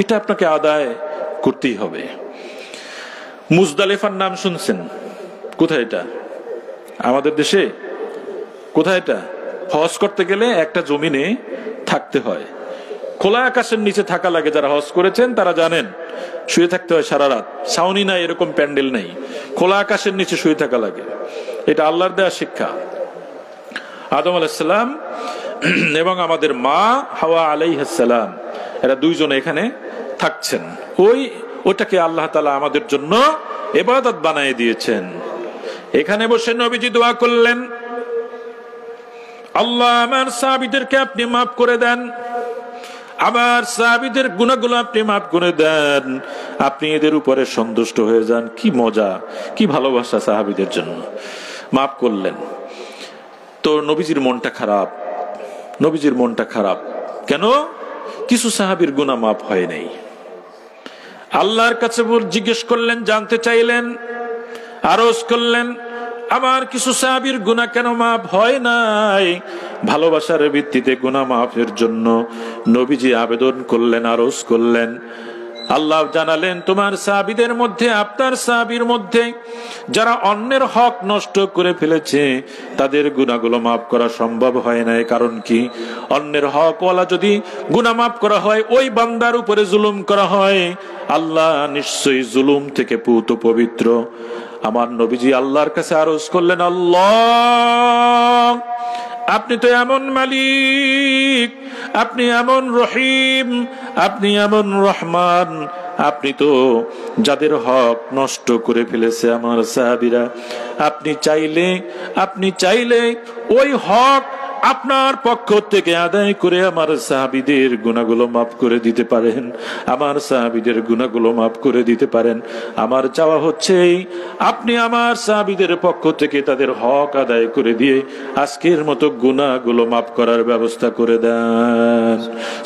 [SPEAKER 1] এটা আপনাকে আদায় করতেই হবে। মুজদালিফার নাম শুনছেন? কোথায় এটা? আমাদের দেশে। কোথায় এটা? হজ করতে গেলে একটা জমিনে থাকতে হয়, খোলা আকাশের নিচে থাকা লাগে। যারা হজ করেছেন তারা জানেন, শুয়ে থাকতে হয় সারা রাত। ছাউনি নাই, এরকম প্যান্ডেল নেই, খোলা আকাশের নিচে শুয়ে থাকা লাগে। এটা আল্লাহর দেয়া শিক্ষা। আদম আলাইহিস সালাম এবং আমাদের মা হাওয়া আলাইহিস সালাম, এরা দুইজনে এখানে থাকছেন। ওটাকে আল্লাহ তাআলা আমাদের জন্য ইবাদত বানিয়ে দিয়েছেন। এখানে বসে নবীজি দোয়া করলেন, আল্লাহ আমার সাহাবীদেরকে আপনি মাফ করে দেন, আমার সাহাবীদের গুনাহগুলো আপনি মাফ করে দেন, আপনি এদের উপরে সন্তুষ্ট হয়ে যান। কি মজা, কি ভালোবাসা সাহাবীদের জন্য। মাফ করলেন। তো নবীজির মনটা খারাপ। কেন? কিছু সাহাবীর গুনাহ মাফ হয় নাই। আল্লাহর কাছে জিজ্ঞেস করলেন, জানতে চাইলেন, আরজ করলেন, আমার কিছু সাহাবীর গুনাহ কেন মাফ হয় নাই? ভালোবাসার ভিত্তিতে গুনাহ মাফের জন্য নবীজি আবেদন করলেন, আরজ করলেন। আল্লাহ জানালেন, তোমার সাহাবীদের মধ্যে, আপনার সাহাবীর মধ্যে যারা অন্যের হক নষ্ট করে ফেলেছে, তাদের গুনাহগুলো মাফ করা সম্ভব হয় নাই। কারণ কি? অন্যের হক ওয়ালা যদি গুনাহ মাফ করা হয়, ওই বান্দার উপরে জুলুম করা হয়, আল্লাহ নিশ্চয়ই জুলুম থেকে পুত পবিত্র। আমার নবীজি আল্লাহর কাছে আরজ করলেন, আল্লাহ আপনি তো এমন মালিক, আপনি এমন রহিম, আপনি এমন রহমান, আপনি তো যাদের হক নষ্ট করে ফেলেছে আমার সাহাবীরা, আপনি চাইলে ওই হক আপনার পক্ষ থেকে আদায় করে আমার সাহাবীদের গুনাহগুলো মাফ করে দিতে পারেন, আমার সাহাবীদের গুনাহগুলো মাফ করে দিতে পারেন। আমার চাওয়া হচ্ছে আপনি আমার সাহাবীদের পক্ষ থেকে তাদের হক আদায় করে দিয়ে আজকের মতো গুনাহগুলো মাফ করার ব্যবস্থা করে দেন।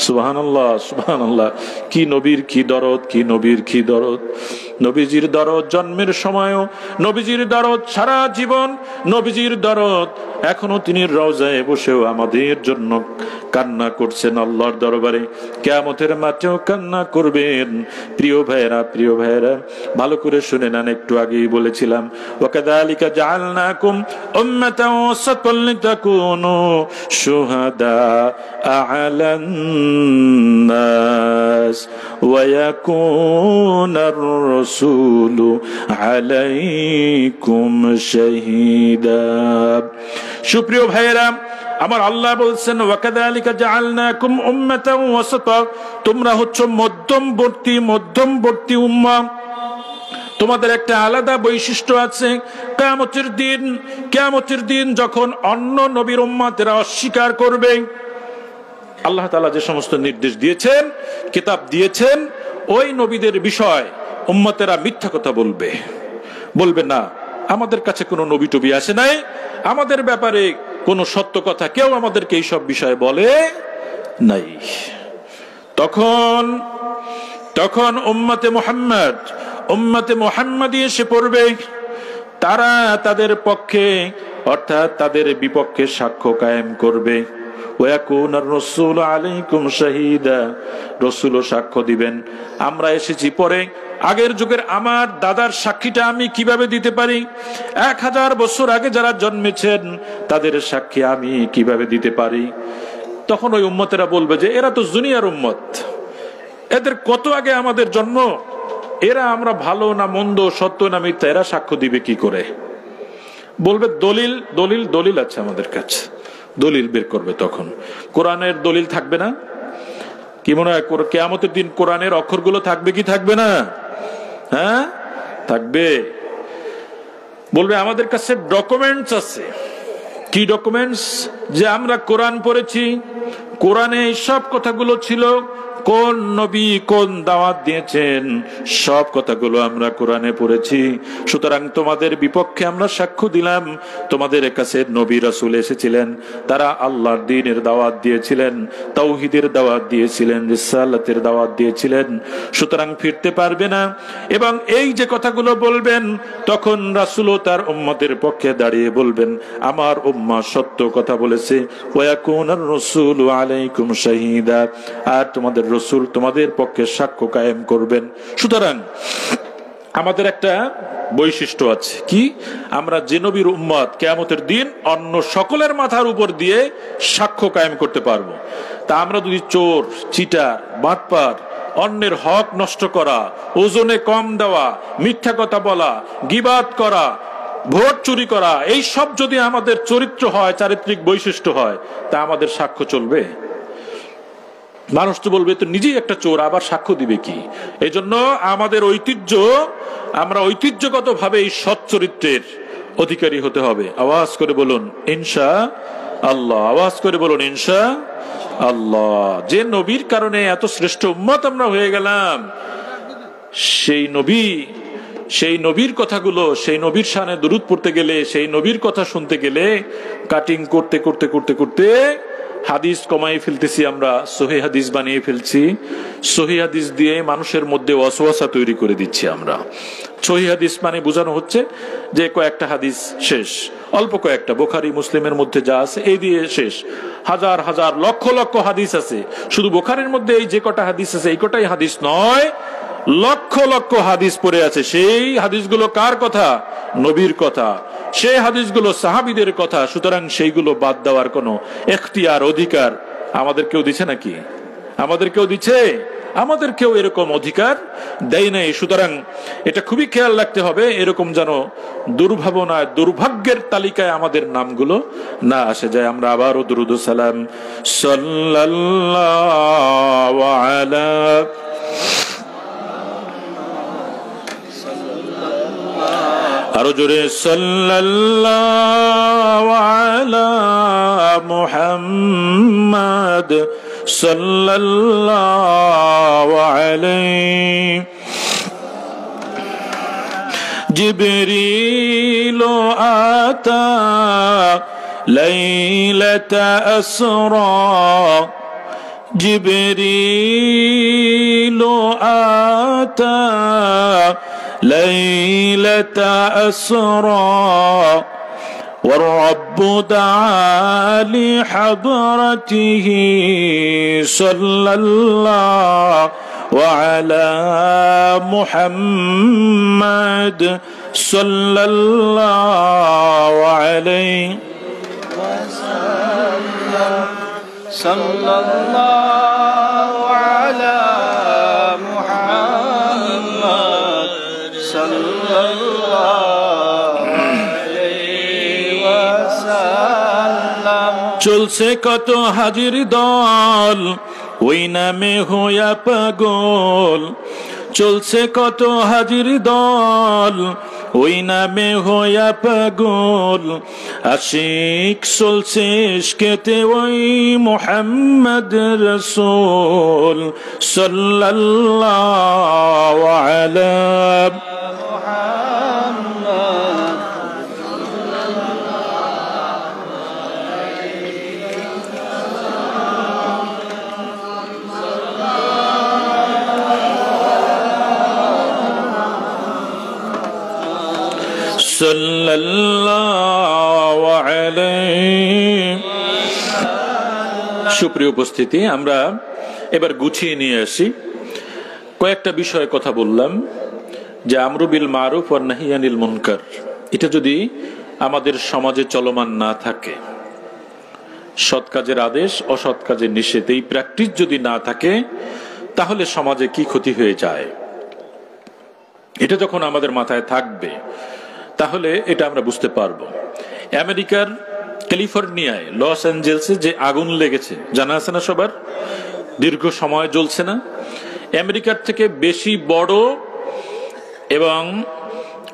[SPEAKER 1] সুবহানাল্লাহ, সুবহানাল্লাহ। কি নবীর কি দরদ, কি নবীর কি দরদ। নবীজির দরদ জন্মের সময়ও, নবীজির দরদ সারা জীবন, নবীজির দরদ এখনো তিনি রওজায় বসেও আমাদের জন্য কান্না করছেন আল্লাহর দরবারে, কিয়ামতের মাঠেও কান্না করবেন। প্রিয় ভাইয়েরা ভালো করে শুনে নেন, একটু আগেই বলেছিলাম ওয়াকাযালিকা জাআলনাকুম উম্মাতান ওয়াসাতান লিতাকুনু শুহাদা আ'লান নাস ওয়া ইয়াকুনার রাসূলু আলাইকুম শাহীদা। সুপ্রিয় ভাইয়েরা আমার, আল্লাহ বলছেন ওয়াকাযালিকা জাআলনাকুম উম্মাতান ওয়াসাতা, তোমরা হচ্ছ মধ্যমবর্তী উম্মাহ। তোমাদের একটা আলাদা বৈশিষ্ট্য আছে। কিয়ামতের দিন যখন অন্য নবীর উম্মতেরা অস্বীকার করবে, আল্লাহ তাআলা যে সমস্ত নির্দেশ দিয়েছেন, কিতাব দিয়েছেন, ওই নবীদের বিষয় উম্মতেরা মিথ্যা কথা বলবে না, আমাদের কাছে কোনো নবী টবি আসে নাই, আমাদের ব্যাপারে কোনো সত্য কথা কেউ আমাদেরকে এইসব বিষয়ে বলে নাই। তখন উম্মতে মুহাম্মাদী এসে পড়বে, তারা তাদের পক্ষে অর্থাৎ তাদের বিপক্ষে সাক্ষ্য কায়েম করবে। ওয়াকুনার রাসূলু আলাইকুম শাহীদা, রাসূলও সাক্ষ্য দিবেন। আমরা এসেছি পরে, আগের যুগের আমার দাদার সাক্ষীটা আমি কিভাবে দিতে পারি? 1000 বছর আগে যারা জন্মেছেন তাদের সাক্ষী আমি কিভাবে দিতে পারি? তখন ওই উম্মতেরা বলবে যে এরা তো জুনিয়র উম্মত, এদের কত আগে আমাদের জন্ম, এরা আমরা ভালো না মন্দ, সত্য না মিথ্যা, এরা সাক্ষ্য দিবে কি করে? বলবে দলিল আছে আমাদের কাছে, দলিল বের করবে। তখন কোরআনের দলিল থাকবে না? কি মনে হয় কিয়ামতের দিন কোরআনের অক্ষরগুলো থাকবে কি থাকবে না? হ্যাঁ, থাকবে। বলবে আমাদের কাছে ডকুমেন্টস আছে। কি ডকুমেন্টস? যে আমরা কোরআন পড়েছি, কোরআনে সব কথাগুলো ছিল, কোন নবী কোন দাওয়াত দিয়েছেন সব কথাগুলো আমরা কোরআনে পড়েছি। সুতরাং তোমাদের বিপক্ষে আমরা সাক্ষ্য দিলাম, তোমাদের কাছে নবী রাসূল এসেছিলেন, তারা আল্লাহর দ্বীনের দাওয়াত দিয়েছিলেন, তাওহীদের দাওয়াত দিয়েছিলেন, রিসালাতের দাওয়াত দিয়েছিলেন, সুতরাং ফিরতে পারবে না। এবং এই যে কথাগুলো বলবেন, তখন রাসূলও তার উম্মতের পক্ষে দাঁড়িয়ে বলবেন আমার উম্মাহ সত্য কথা বলেছে। ওয়াকুনার রাসূলু আলাইকুম শাহীদা, আর তোমাদের রাসূল তোমাদের পক্ষে সাক্ষ্য কায়েম করবেন। সুতরাং আমাদের একটা বৈশিষ্ট্য আছে, কি? আমরা যে নবীর উম্মত, কিয়ামতের দিন অন্য সকলের মাথার উপর দিয়ে সাক্ষ্য কায়েম করতে পারবো। তা আমরা যদি চোর, চিটার, বাটপার, অন্যের হক নষ্ট করা, ওজনে কম দেওয়া, মিথ্যা কথা বলা, গীবাত করা, ভোট চুরি করা, এই সব যদি আমাদের চরিত্র হয়, চারিত্রিক বৈশিষ্ট্য হয়, তা আমাদের সাক্ষ্য চলবে? মানুষ তো বলবে তো নিজেই একটা চোর, আবার সাক্ষ্য দিবে কি? এই জন্য আমাদের আমরা ঐতিহ্যগত ভাবে এই সৎ চরিত্রের অধিকারী হতে হবে। আওয়াজ করে বলুন ইনশাআল্লাহ, আওয়াজ করে বলুন ইনশাআল্লাহ। যে নবীর কারণে এত শ্রেষ্ঠ উম্মত আমরা হয়ে গেলাম, সেই নবীর কথাগুলো, সেই নবীর শানে দুরূদ পড়তে গেলে, সেই নবীর কথা শুনতে গেলে কাটিং করতে করতে করতে করতে হাদিস কমাই ফেলতেছি, আমরা সহিহ হাদিস বানিয়ে ফেলছি। সহিহ হাদিস দিয়ে মানুষের মধ্যে ওয়াসওয়াসা তৈরি করে দিচ্ছি আমরা। সহিহ হাদিস মানে বোঝানো হচ্ছে যে কয়েকটা হাদিস শেষ, অল্প কয়েকটা, বুখারী মুসলিমের মধ্যে যা আছে এই দিয়ে শেষ। হাজার হাজার লক্ষ লক্ষ হাদিস আছে, শুধু বুখারীর মধ্যে এই যে কটা হাদিস আছে এই কটাই হাদিস নয়, লক্ষ লক্ষ হাদিস পড়ে আছে। সেই হাদিসগুলো কার কথা? নবীর কথা। সেই হাদিসগুলো সাহাবীদের কথা। সুতরাং সেইগুলো বাদ দেওয়ার কোনো এখতিয়ার, অধিকার আমাদের কেউ দিচ্ছে নাকি? আমাদের কেউ দিচ্ছে? আমাদের কেউ এরকম অধিকার দেয় নাই। সুতরাং এটা খুবই খেয়াল রাখতে হবে, এরকম যেন দুর্ভাবনায়, দুর্ভাগ্যের তালিকায় আমাদের নামগুলো না আসে যায়। আমরা আবারও দুরূদ ও সালাম সাল্লাল্লাহু আলা আরো জোরে সাল্লাল্লাহু আলা মুহাম্মাদ সাল্লাল্লাহু আলাইহি। জিবরিল আতা লাইলাতা আসরা, জিবরিল আতা ليلة أسرى والرب دعا لحضرته صلى الله وعلى محمد صلى الله عليه
[SPEAKER 2] وسلم صلى الله على محمد صلى الله عليه وسلم
[SPEAKER 1] চলছে কত হাজির দল ওই নামে হইয়া পাগল, চলছে কত হাজির দল ওই নামে হইয়া পাগল, আশিক চলছে ইশকেতে ওই মুহাম্মদ রাসূল সাল্লাল্লাহু আলা
[SPEAKER 2] محمد
[SPEAKER 1] সাল্লাল্লাহু আলাইহি। সুপ্রিয় উপস্থিতি, আমরা এবার গুছিয়ে নিয়ে আসি। কয়েকটা বিষয়ে কথা বললাম যে আমরু বিল মারুফ ওয়ান নাহি আনিল মুনকার, এটা যদি আমাদের সমাজে চলমান না থাকে, সৎ কাজের আদেশ অসৎ কাজের নিষেধ, এই প্র্যাকটিস যদি না থাকে, তাহলে সমাজে কি ক্ষতি হয়ে যায়, এটা যখন আমাদের মাথায় থাকবে তাহলে এটা আমরা বুঝতে পারবো। আমেরিকার ক্যালিফোর্নিয়ায় লস অ্যাঞ্জেলসে যে আগুন লেগেছে জানা আছে না সবার, দীর্ঘ সময় জ্বলছে না, আমেরিকার থেকে বেশি বড় এবং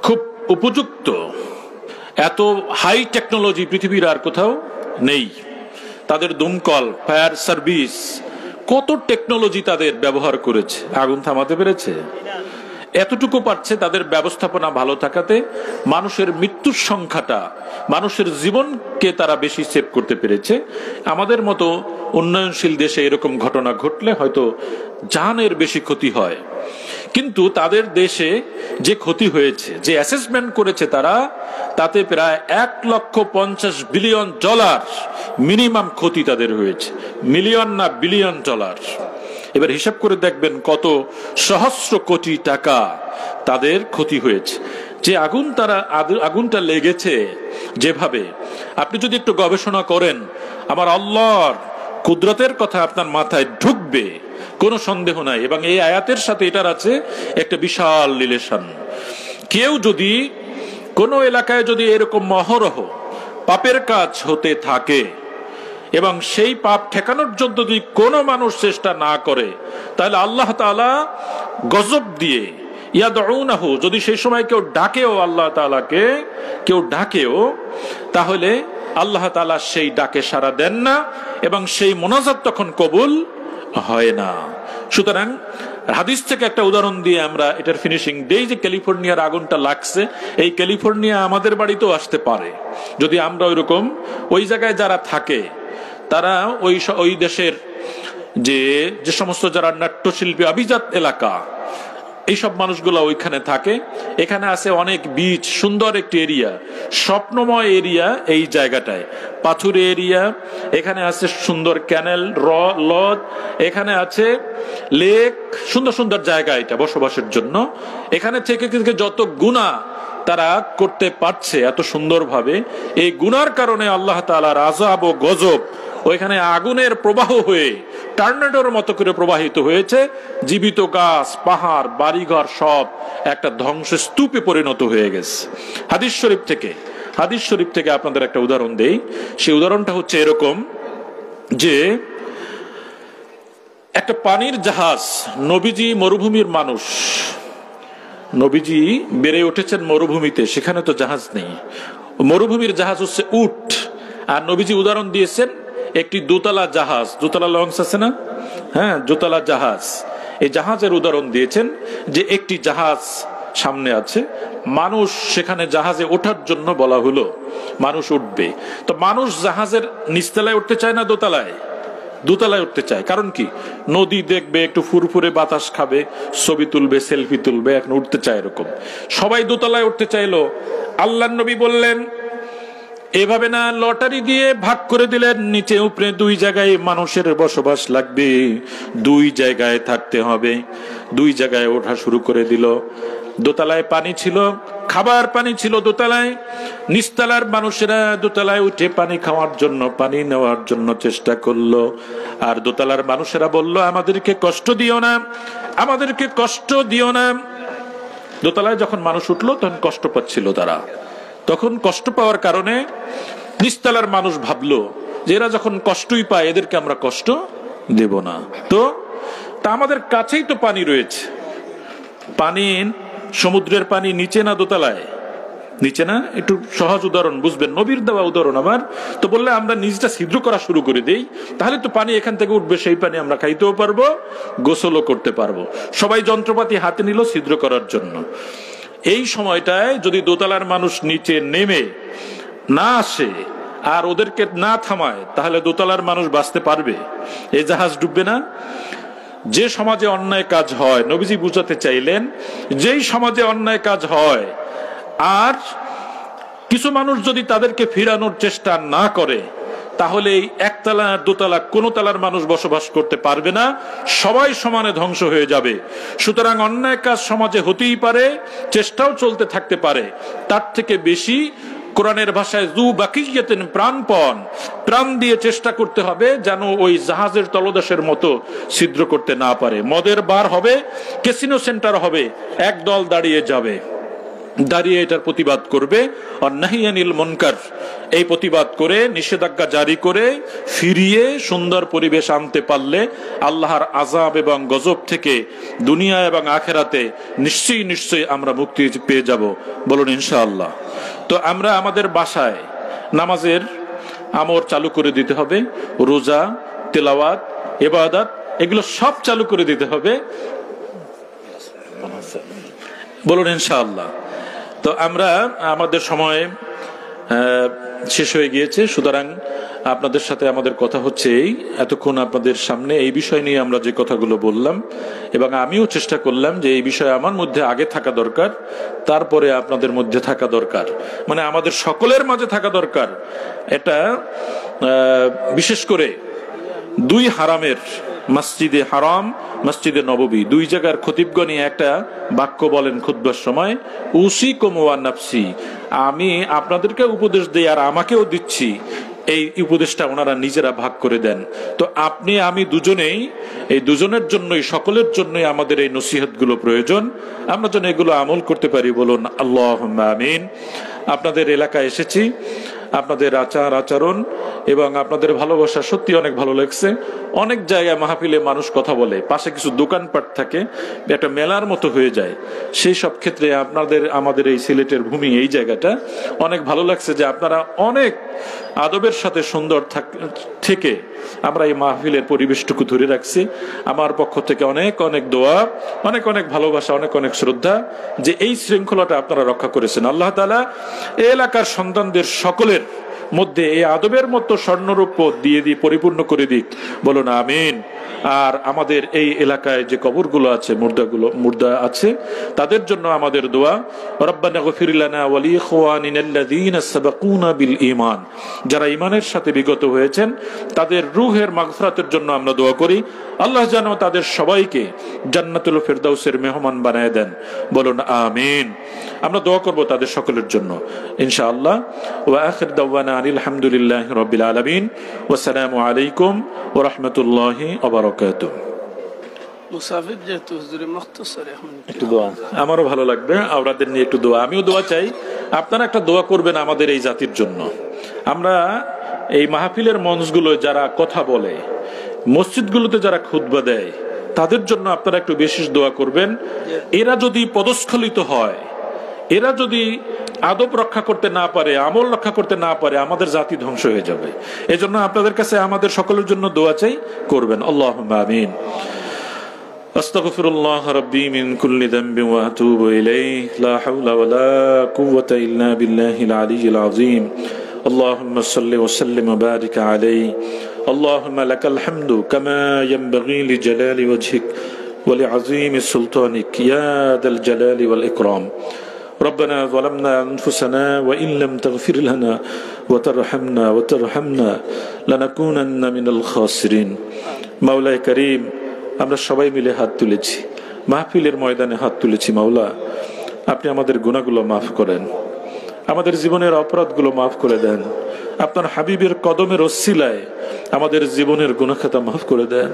[SPEAKER 1] খুব উপযুক্ত এত হাই টেকনোলজি পৃথিবীর আর কোথাও নেই। তাদের দমকল, ফায়ার সার্ভিস, কত টেকনোলজি তাদের ব্যবহার করেছে, আগুন থামাতে পেরেছে? এতটুকু পারছে তাদের ব্যবস্থাপনা ভালো থাকাতে মানুষের মৃত্যুর সংখ্যাটা, মানুষের জীবনকে তারা বেশি সেভ করতে পেরেছে। আমাদের মতো উন্নয়নশীল দেশে এরকম ঘটনা ঘটলে হয়তো জানের বেশি ক্ষতি হয়, কিন্তু তাদের দেশে যে ক্ষতি হয়েছে, যে অ্যাসেসমেন্ট করেছে তারা, তাতে প্রায় $1,50,000,000,000 মিনিমাম ক্ষতি তাদের হয়েছে, মিলিয়ন না বিলিয়ন ডলার। এবার হিসাব করে দেখবেন কত সহস্র কোটি টাকা তাদের ক্ষতি হয়েছে। যে আগুনটা লেগেছে যেভাবে, আপনি যদি একটু গবেষণা করেন, আমার আল্লাহর কুদরতের কথা আপনার মাথায় ঢুকবে, কোনো সন্দেহ নাই। এবং এই আয়াতের সাথে এটার আছে একটা বিশাল রিলেশন। কেউ যদি কোনো এলাকায় যদি এরকম মহরহ পাপের কাজ হতে থাকে এবং সেই পাপ ঠেকানোর জন্য যদি কোনো মানুষ চেষ্টা না করে, তাহলে আল্লাহ তাআলা গজব দিয়ে ইয়াদউনাহু, যদি সেই সময় কেউ ডাকেও আল্লাহ তাআলাকে, কেউ ডাকেও, তাহলে আল্লাহ তাআলা সেই ডাকে সাড়া দেন না এবং সেই মোনাজাত তখন কবুল হয় না। সুতরাং হাদিস থেকে একটা উদাহরণ দিয়ে আমরা এটার ফিনিশিং দেই যে ক্যালিফোর্নিয়ার আগুনটা লাগছে, এই ক্যালিফোর্নিয়া আমাদের বাড়িতেও আসতে পারে যদি আমরা ওইরকম ওই জায়গায় যারা থাকে, তারা ওই দেশের যে সমস্ত যারা নাট্যশিল্পী, অভিজাত এলাকা, এইসব মানুষগুলো ওইখানে থাকে। এখানে আছে অনেক বিচ, সুন্দর একটি এরিয়া, স্বপ্নময় এরিয়া এই জায়গাটায়, পাথুরে এরিয়া, এখানে আছে সুন্দর ক্যানেল, লজ, এখানে আছে লেক, সুন্দর সুন্দর জায়গা এটা বসবাসের জন্য। এখানে থেকে যত গুনাহ তারা করতে পারছে এত সুন্দরভাবে, এই গুনার কারণে আল্লাহ তাআলার আযাব ও গজব ওইখানে আগুনের প্রবাহ হয়ে টর্নেডোর মতো করে প্রবাহিত হয়েছে। জীবিত গাছ, পাহাড়, বাড়িঘর সব একটা ধ্বংসস্তূপে পরিণত হয়ে গেছে। হাদিস শরীফ থেকে আপনাদের একটা উদাহরণ দেই। সেই উদাহরণটা হচ্ছে এরকম যে একটা পানির জাহাজ, নবীজি মরুভূমির মানুষ, নবীজি বেড়ে উঠেছেন মরুভূমিতে, সেখানে তো জাহাজ নেই। মরুভূমির জাহাজ হচ্ছে উট, আর নবীজি উদাহরণ দিয়েছেন একটি দোতলা জাহাজ, দোতলা লঞ্চ আছে না, হ্যাঁ, দোতলা জাহাজ। এই জাহাজের উদাহরণ দিয়েছেন যে একটি জাহাজ সামনে আছে, মানুষ সেখানে জাহাজে ওঠার জন্য বলা হলো, মানুষ উঠবে। তো মানুষ জাহাজের নিচতলায় উঠতে চায় না দোতলায়? দোতলায় উঠতে চায়। কারণ কি? নদী দেখবে, একটু ফুরফুরে বাতাস খাবে, ছবি তুলবে, সেলফি তুলবে, এখন উঠতে চায়। এরকম সবাই দোতলায় উঠতে চাইলো। আল্লাহর নবী বললেন, এভাবে না লটারি দিয়ে ভাগ করে দিলেন, নিচে উপরে দুই জায়গায় মানুষের বসবাস লাগবে, দুই জায়গায় থাকতে হবে, দুই জায়গায় ওঠা শুরু করে দিল। দোতলায় পানি ছিল, খাবার পানি ছিল দোতলায়, নিচতলার মানুষেরা দোতলায় উঠে পানি খাওয়ার জন্য, পানি নেওয়ার জন্য চেষ্টা করলো। আর দোতলার মানুষেরা বলল, আমাদেরকে কষ্ট দিও না, আমাদেরকে কষ্ট দিও না। দোতলায় যখন মানুষ উঠলো তখন কষ্ট পাচ্ছিল তারা, তখন কষ্ট পাওয়ার কারণে নিচতলার মানুষ ভাবলো যে এরা যখন কষ্টই পায় এদেরকে আমরা কষ্ট দেব না। তো আমাদের কাছেই তো পানি রয়েছে, পানি সমুদ্রের পানি নিচে না দোতলায়? নিচে না? একটু সহজ উদাহরণ বুঝবেন, নবীর দেওয়া উদাহরণ আমার। তো বললে আমরা নিজটা ছিদ্র করা শুরু করে দেই, তাহলে তো পানি এখান থেকে উঠবে, সেই পানি আমরা খাইতেও পারবো, গোসলও করতে পারবো। সবাই যন্ত্রপাতি হাতে নিল ছিদ্র করার জন্য। এই সময়টায় যদি দোতলার মানুষ নিচে নেমে না আসে আর ওদেরকে না থামায়, তাহলে দোতলার মানুষ বাঁচতে পারবে? এই জাহাজ ডুববে না? যে সমাজে অন্যায় কাজ হয়, নবীজি বুঝাতে চাইলেন, যেই সমাজে অন্যায় কাজ হয় আর কিছু মানুষ যদি তাদেরকে ফিরানোর চেষ্টা না করে, তাহলে এই একতলা দোতলা কোন তলার মানুষ বসবাস করতে পারবে না, সবাই সমানে ধ্বংস হয়ে যাবে। সুতরাং অন্যায় কাজ সমাজে হতেই পারে, চেষ্টাও চলতে থাকতে পারে, তার থেকে বেশি কোরআনের ভাষায় জু বাকিয়াতেন, প্রাণপণ, প্রাণ দিয়ে চেষ্টা করতে হবে যেন ওই জাহাজের তলদেশের মতো ছিদ্র করতে না পারে। মদের বার হবে, ক্যাসিনো সেন্টার হবে, এক দল দাঁড়িয়ে যাবে, দাঁড়িয়ে এটার প্রতিবাদ করবে, আর নাহি আনিল মুনকার, এই প্রতিবাদ করে নিষেধাজ্ঞা জারি করে ফিরিয়ে সুন্দর পরিবেশ আনতে পারলে আল্লাহর আযাব এবং গজব থেকে দুনিয়া এবং আখেরাতে নিশ্চয়ই নিশ্চয়ই আমরা মুক্তি পেয়ে যাব। বলুন ইনশাআল্লাহ। তো আমরা আমাদের বাসায় নামাজের আমর চালু করে দিতে হবে, রোজা, তেলাওয়াত, ইবাদত, এগুলো সব চালু করে দিতে হবে। বলুন ইনশাআল্লাহ। তো আমরা আমাদের সময় শেষ হয়ে গিয়েছে, সুতরাং আপনাদের সাথে আমাদের কথা হচ্ছে এই, এতক্ষণ আপনাদের সামনে এই বিষয় নিয়ে আমরা যে কথাগুলো বললাম, এবং আমিও চেষ্টা করলাম যে এই বিষয় আমার মধ্যে আগে থাকা দরকার, তারপরে আপনাদের মধ্যে থাকা দরকার, মানে আমাদের সকলের মাঝে থাকা দরকার। এটা বিশেষ করে দুই হারামের, মসজিদে হারাম, মসজিদে নববী, দুই জায়গার খতিবগণই একটা বাক্য বলেন খুতবার সময়, উসিকুম ওয়া নাফসি, আমি আপনাদেরকে উপদেশ দেই আর আমাকেও দিচ্ছি, এই উপদেশটা ওনারা নিজেরা ভাগ করে দেন। তো আপনি আমি দুজনেই, এই দুজনের জন্যই, সকলের জন্যই আমাদের এই নসিহতগুলো প্রয়োজন, আমরা যেন এগুলো আমল করতে পারি। বলুন আল্লাহুম্মা আমিন। আপনাদের এলাকায় এসেছি, আপনাদের আচার আচরণ এবং আপনাদের ভালোবাসা সত্যি অনেক ভালো লাগছে। অনেক জায়গায় মাহফিলে মানুষ কথা বলে, পাশে কিছু দোকানপাট থাকে, একটা মেলার মতো হয়ে যায়। সেই সব ক্ষেত্রে আপনাদের, আমাদের এই সিলেটের ভূমি, এই জায়গাটা অনেক ভালো লাগছে যে আপনারা অনেক আদবের সাথে সুন্দর থেকে আমরা এই মাহফিলের পরিবেশটুকু ধরে রাখছি। আমার পক্ষ থেকে অনেক অনেক দোয়া, অনেক অনেক ভালোবাসা, অনেক অনেক শ্রদ্ধা যে এই শৃঙ্খলাটা আপনারা রক্ষা করেছেন। আল্লাহ তাআলা এই এলাকার সন্তানদের সকলের মধ্যে এই আদবের মতো স্বর্ণরূপ দিয়ে পরিপূর্ণ করে দিক। বলুন আমিন। আর আমাদের এই এলাকায় যে কবরগুলো আছে, মুর্দা আছে, তাদের জন্য আমাদের দোয়া, রব্বানা গফির লানা ওয়া লিইখওয়ানিনাল্লাযীনা সাবাকুনা বিল ঈমান, যারা ঈমানের সাথে বিগত হয়েছেন তাদের রূহের মাগফিরাতের জন্য আমরা দোয়া করি। আল্লাহ যেন তাদের সবাইকে জান্নাতুল ফেরদাউসের মেহমান বানায় দেন। বলুন আমিন। আমরা দোয়া করব তাদের সকলের জন্য ইনশাআল্লাহ। ওয়া আখির দাওয়ানা আলহামদুলিল্লাহি রাব্বিল আলামিন। ওয়া আসসালামু আলাইকুম ওয়া রাহমাতুল্লাহি ওয়া বারাকাতুহু।
[SPEAKER 2] মুসাফির যেহেতু হুজুরে মুখতাসার, এখন
[SPEAKER 1] একটু দোয়া আমারও ভালো লাগবে, আপনাদের নিয়ে একটু দোয়া, আমিও দোয়া চাই, আপনারা একটা দোয়া করবেন আমাদের এই জাতির জন্য। আমরা এই মাহফিলের মঞ্চগুলো যারা কথা বলে, মসজিদগুলোতে যারা খুতবা দেয়, তাদের জন্য আপনারা একটু বিশেষ দোয়া করবেন। এরা যদি পদস্খলিত হয়, এরা যদি আদব রক্ষা করতে না পারে, আমল রক্ষা করতে না পারে, আমাদের জাতি ধ্বংস হয়ে যাবে। এজন্য আপনাদের কাছে আমাদের সকলের জন্য দোয়া চাই, করবেন। আল্লাহুম্মা আমিন। আস্তাগফিরুল্লাহ রাব্বি মিন কুল্লি যামবিন ওয়া আতুবু ইলাইহি, লা হাওলা ওয়া লা কুওয়াতা ইল্লা বিল্লাহিল আলিয়্যিল আযীম। আল্লাহুম্মা সাল্লি ওয়া সাল্লিম ওয়া বারিক আলাইহি। আল্লাহুম্মা লাকাল হামদু কামা ইয়ানবাগি লিজালালি ওয়াজহিক ওয়া লিআযীমি সুলতানিক ইয়া যাল জালালি ওয়াল ইকরাম। ربنا ظلمنا أنفسنا وإن لم تغفر لنا وترحمنا لنكونن من الخاسرين মাওলা করিম আমরা সবাই মিলে হাত তুলেছি মাহফিলের ময়দানে হাত তুলেছি মাওলা আপনি আমাদের গুনাহগুলো মাফ করেন আমাদের জীবনের অপরাধগুলো মাফ করে দেন আপনার হাবিবের কদমের ওসিলায় আমাদের জীবনের গুনাহ খাতা মাফ করে দেন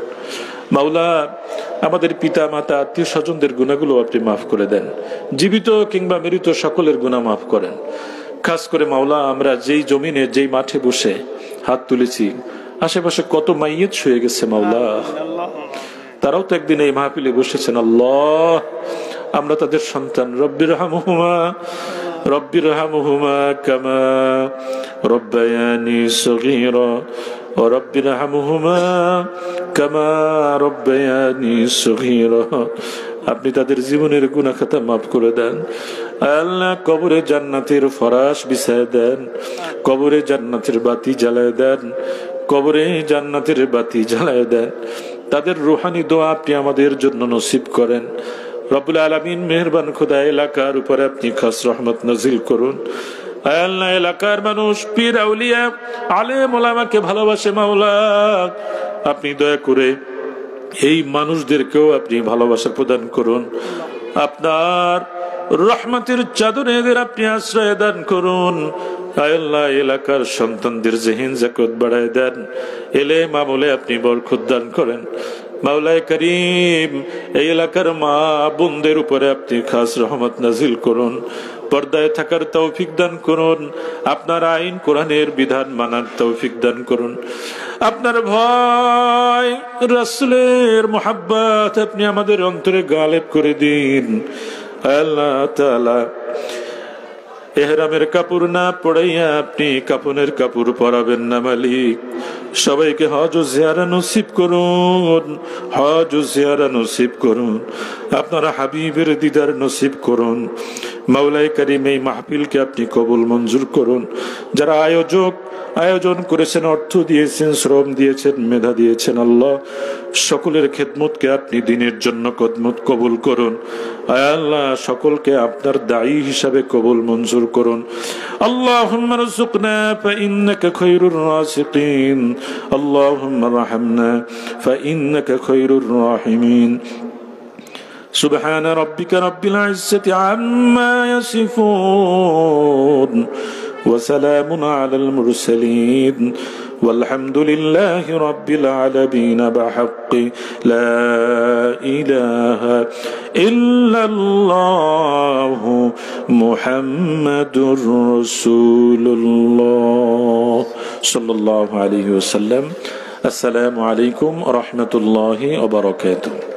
[SPEAKER 1] মাওলা আমাদের পিতা মাতা আত্মীয় স্বজনদের গুনাহগুলো আপনি মাফ করে দেন জীবিত কিংবা মৃত সকলের গুনাহ মাফ করেন খাস করে মাওলা আমরা যেই জমিনে যেই মাঠে বসে হাত তুলেছি আশেপাশে কত মাইয়িত শুয়ে গেছে মাওলা তারাও তো একদিন এই মাহফিলে বসেছেন আল্লাহ আমরা তাদের সন্তান রব্বিরহামহুমা কামা রব্বায়ানি সগীরা ওয়া রব্বিরহামহুমা কামা রব্বায়ানি সগীরা আপনি তাদের জীবনের গুনাহ খাতা মাফ করে দেন আল্লাহ কবরে জান্নাতের ফরাশ বিছায় দেন কবরে জান্নাতের বাতি জ্বালায় দেন কবরে জান্নাতের বাতি জ্বালায় দেন তাদের রূহানি দোয়া আপনি আমাদের জন্য নসিব করেন রব্বুল আলামিন মেহেরবান খোদা এলাকার উপরে আপনি খাস রহমত নাজিল করুন আল্লাহ এলাকার মানুষ পীর আউলিয়া আলেম ওলামাকে ভালোবাসে মাওলা আপনি দয়া করে এই মানুষদেরকেও আপনি ভালোবাসা প্রদান করুন আপনার রহমতের চাদরে এদের আপনি আশ্রয় দান করুন আল্লাহ এলাকার সন্তানদের জেহেন জাকত বাড়ায় দেন এলে মামলে আপনি বরকত দান করেন মাওলায়ে করিম এই এলাকার মা বোনদের উপরে আপনি খাস রহমত নাজিল করুন পর্দায় থাকার তৌফিক দান করুন আপনার আইন কোরআনের বিধান মানার তৌফিক দান করুন আপনার ভয় রাসূলের মুহাব্বত আপনি আমাদের অন্তরে গালেব করে দিন আল্লাহ তাআলা এহরামের কাপড় না পড়াইয়া আপনি কাফনের কাপড় পরাবেন না মালিক সবাইকে হজ ও জিয়ারা নসিব করুন হজ ও জিয়ারা নসিব করুন আপনার হাবিবের দিদার নসিব করুন মাওলায়ে কারীম এই মাহফিলকে আপনি কবুল মঞ্জুর করুন যারা আয়োজন করেছেন অর্থ দিয়েছেন শ্রম দিয়েছেন মেধা দিয়েছেন আল্লাহ সকলের খেদমতকে আপনি দিনের জন্য কবুল করুন আল্লাহ সকলকে আপনার দায়ী হিসাবে কবুল মঞ্জুর করুন আল্লাহুম্মা রযুকনা ফাইন্নাকা খায়রুর রাযিকিন আল্লাহুম্মা রাহমনা ফাইন্নাকা খায়রুর রাহিমিন سبحان ربك رب العزة عما يصفون وسلام على المرسلين والحمد لله رب العالمين بحق لا إله إلا الله محمد رسول الله صلى الله عليه وسلم السلام عليكم ورحمة الله وبركاته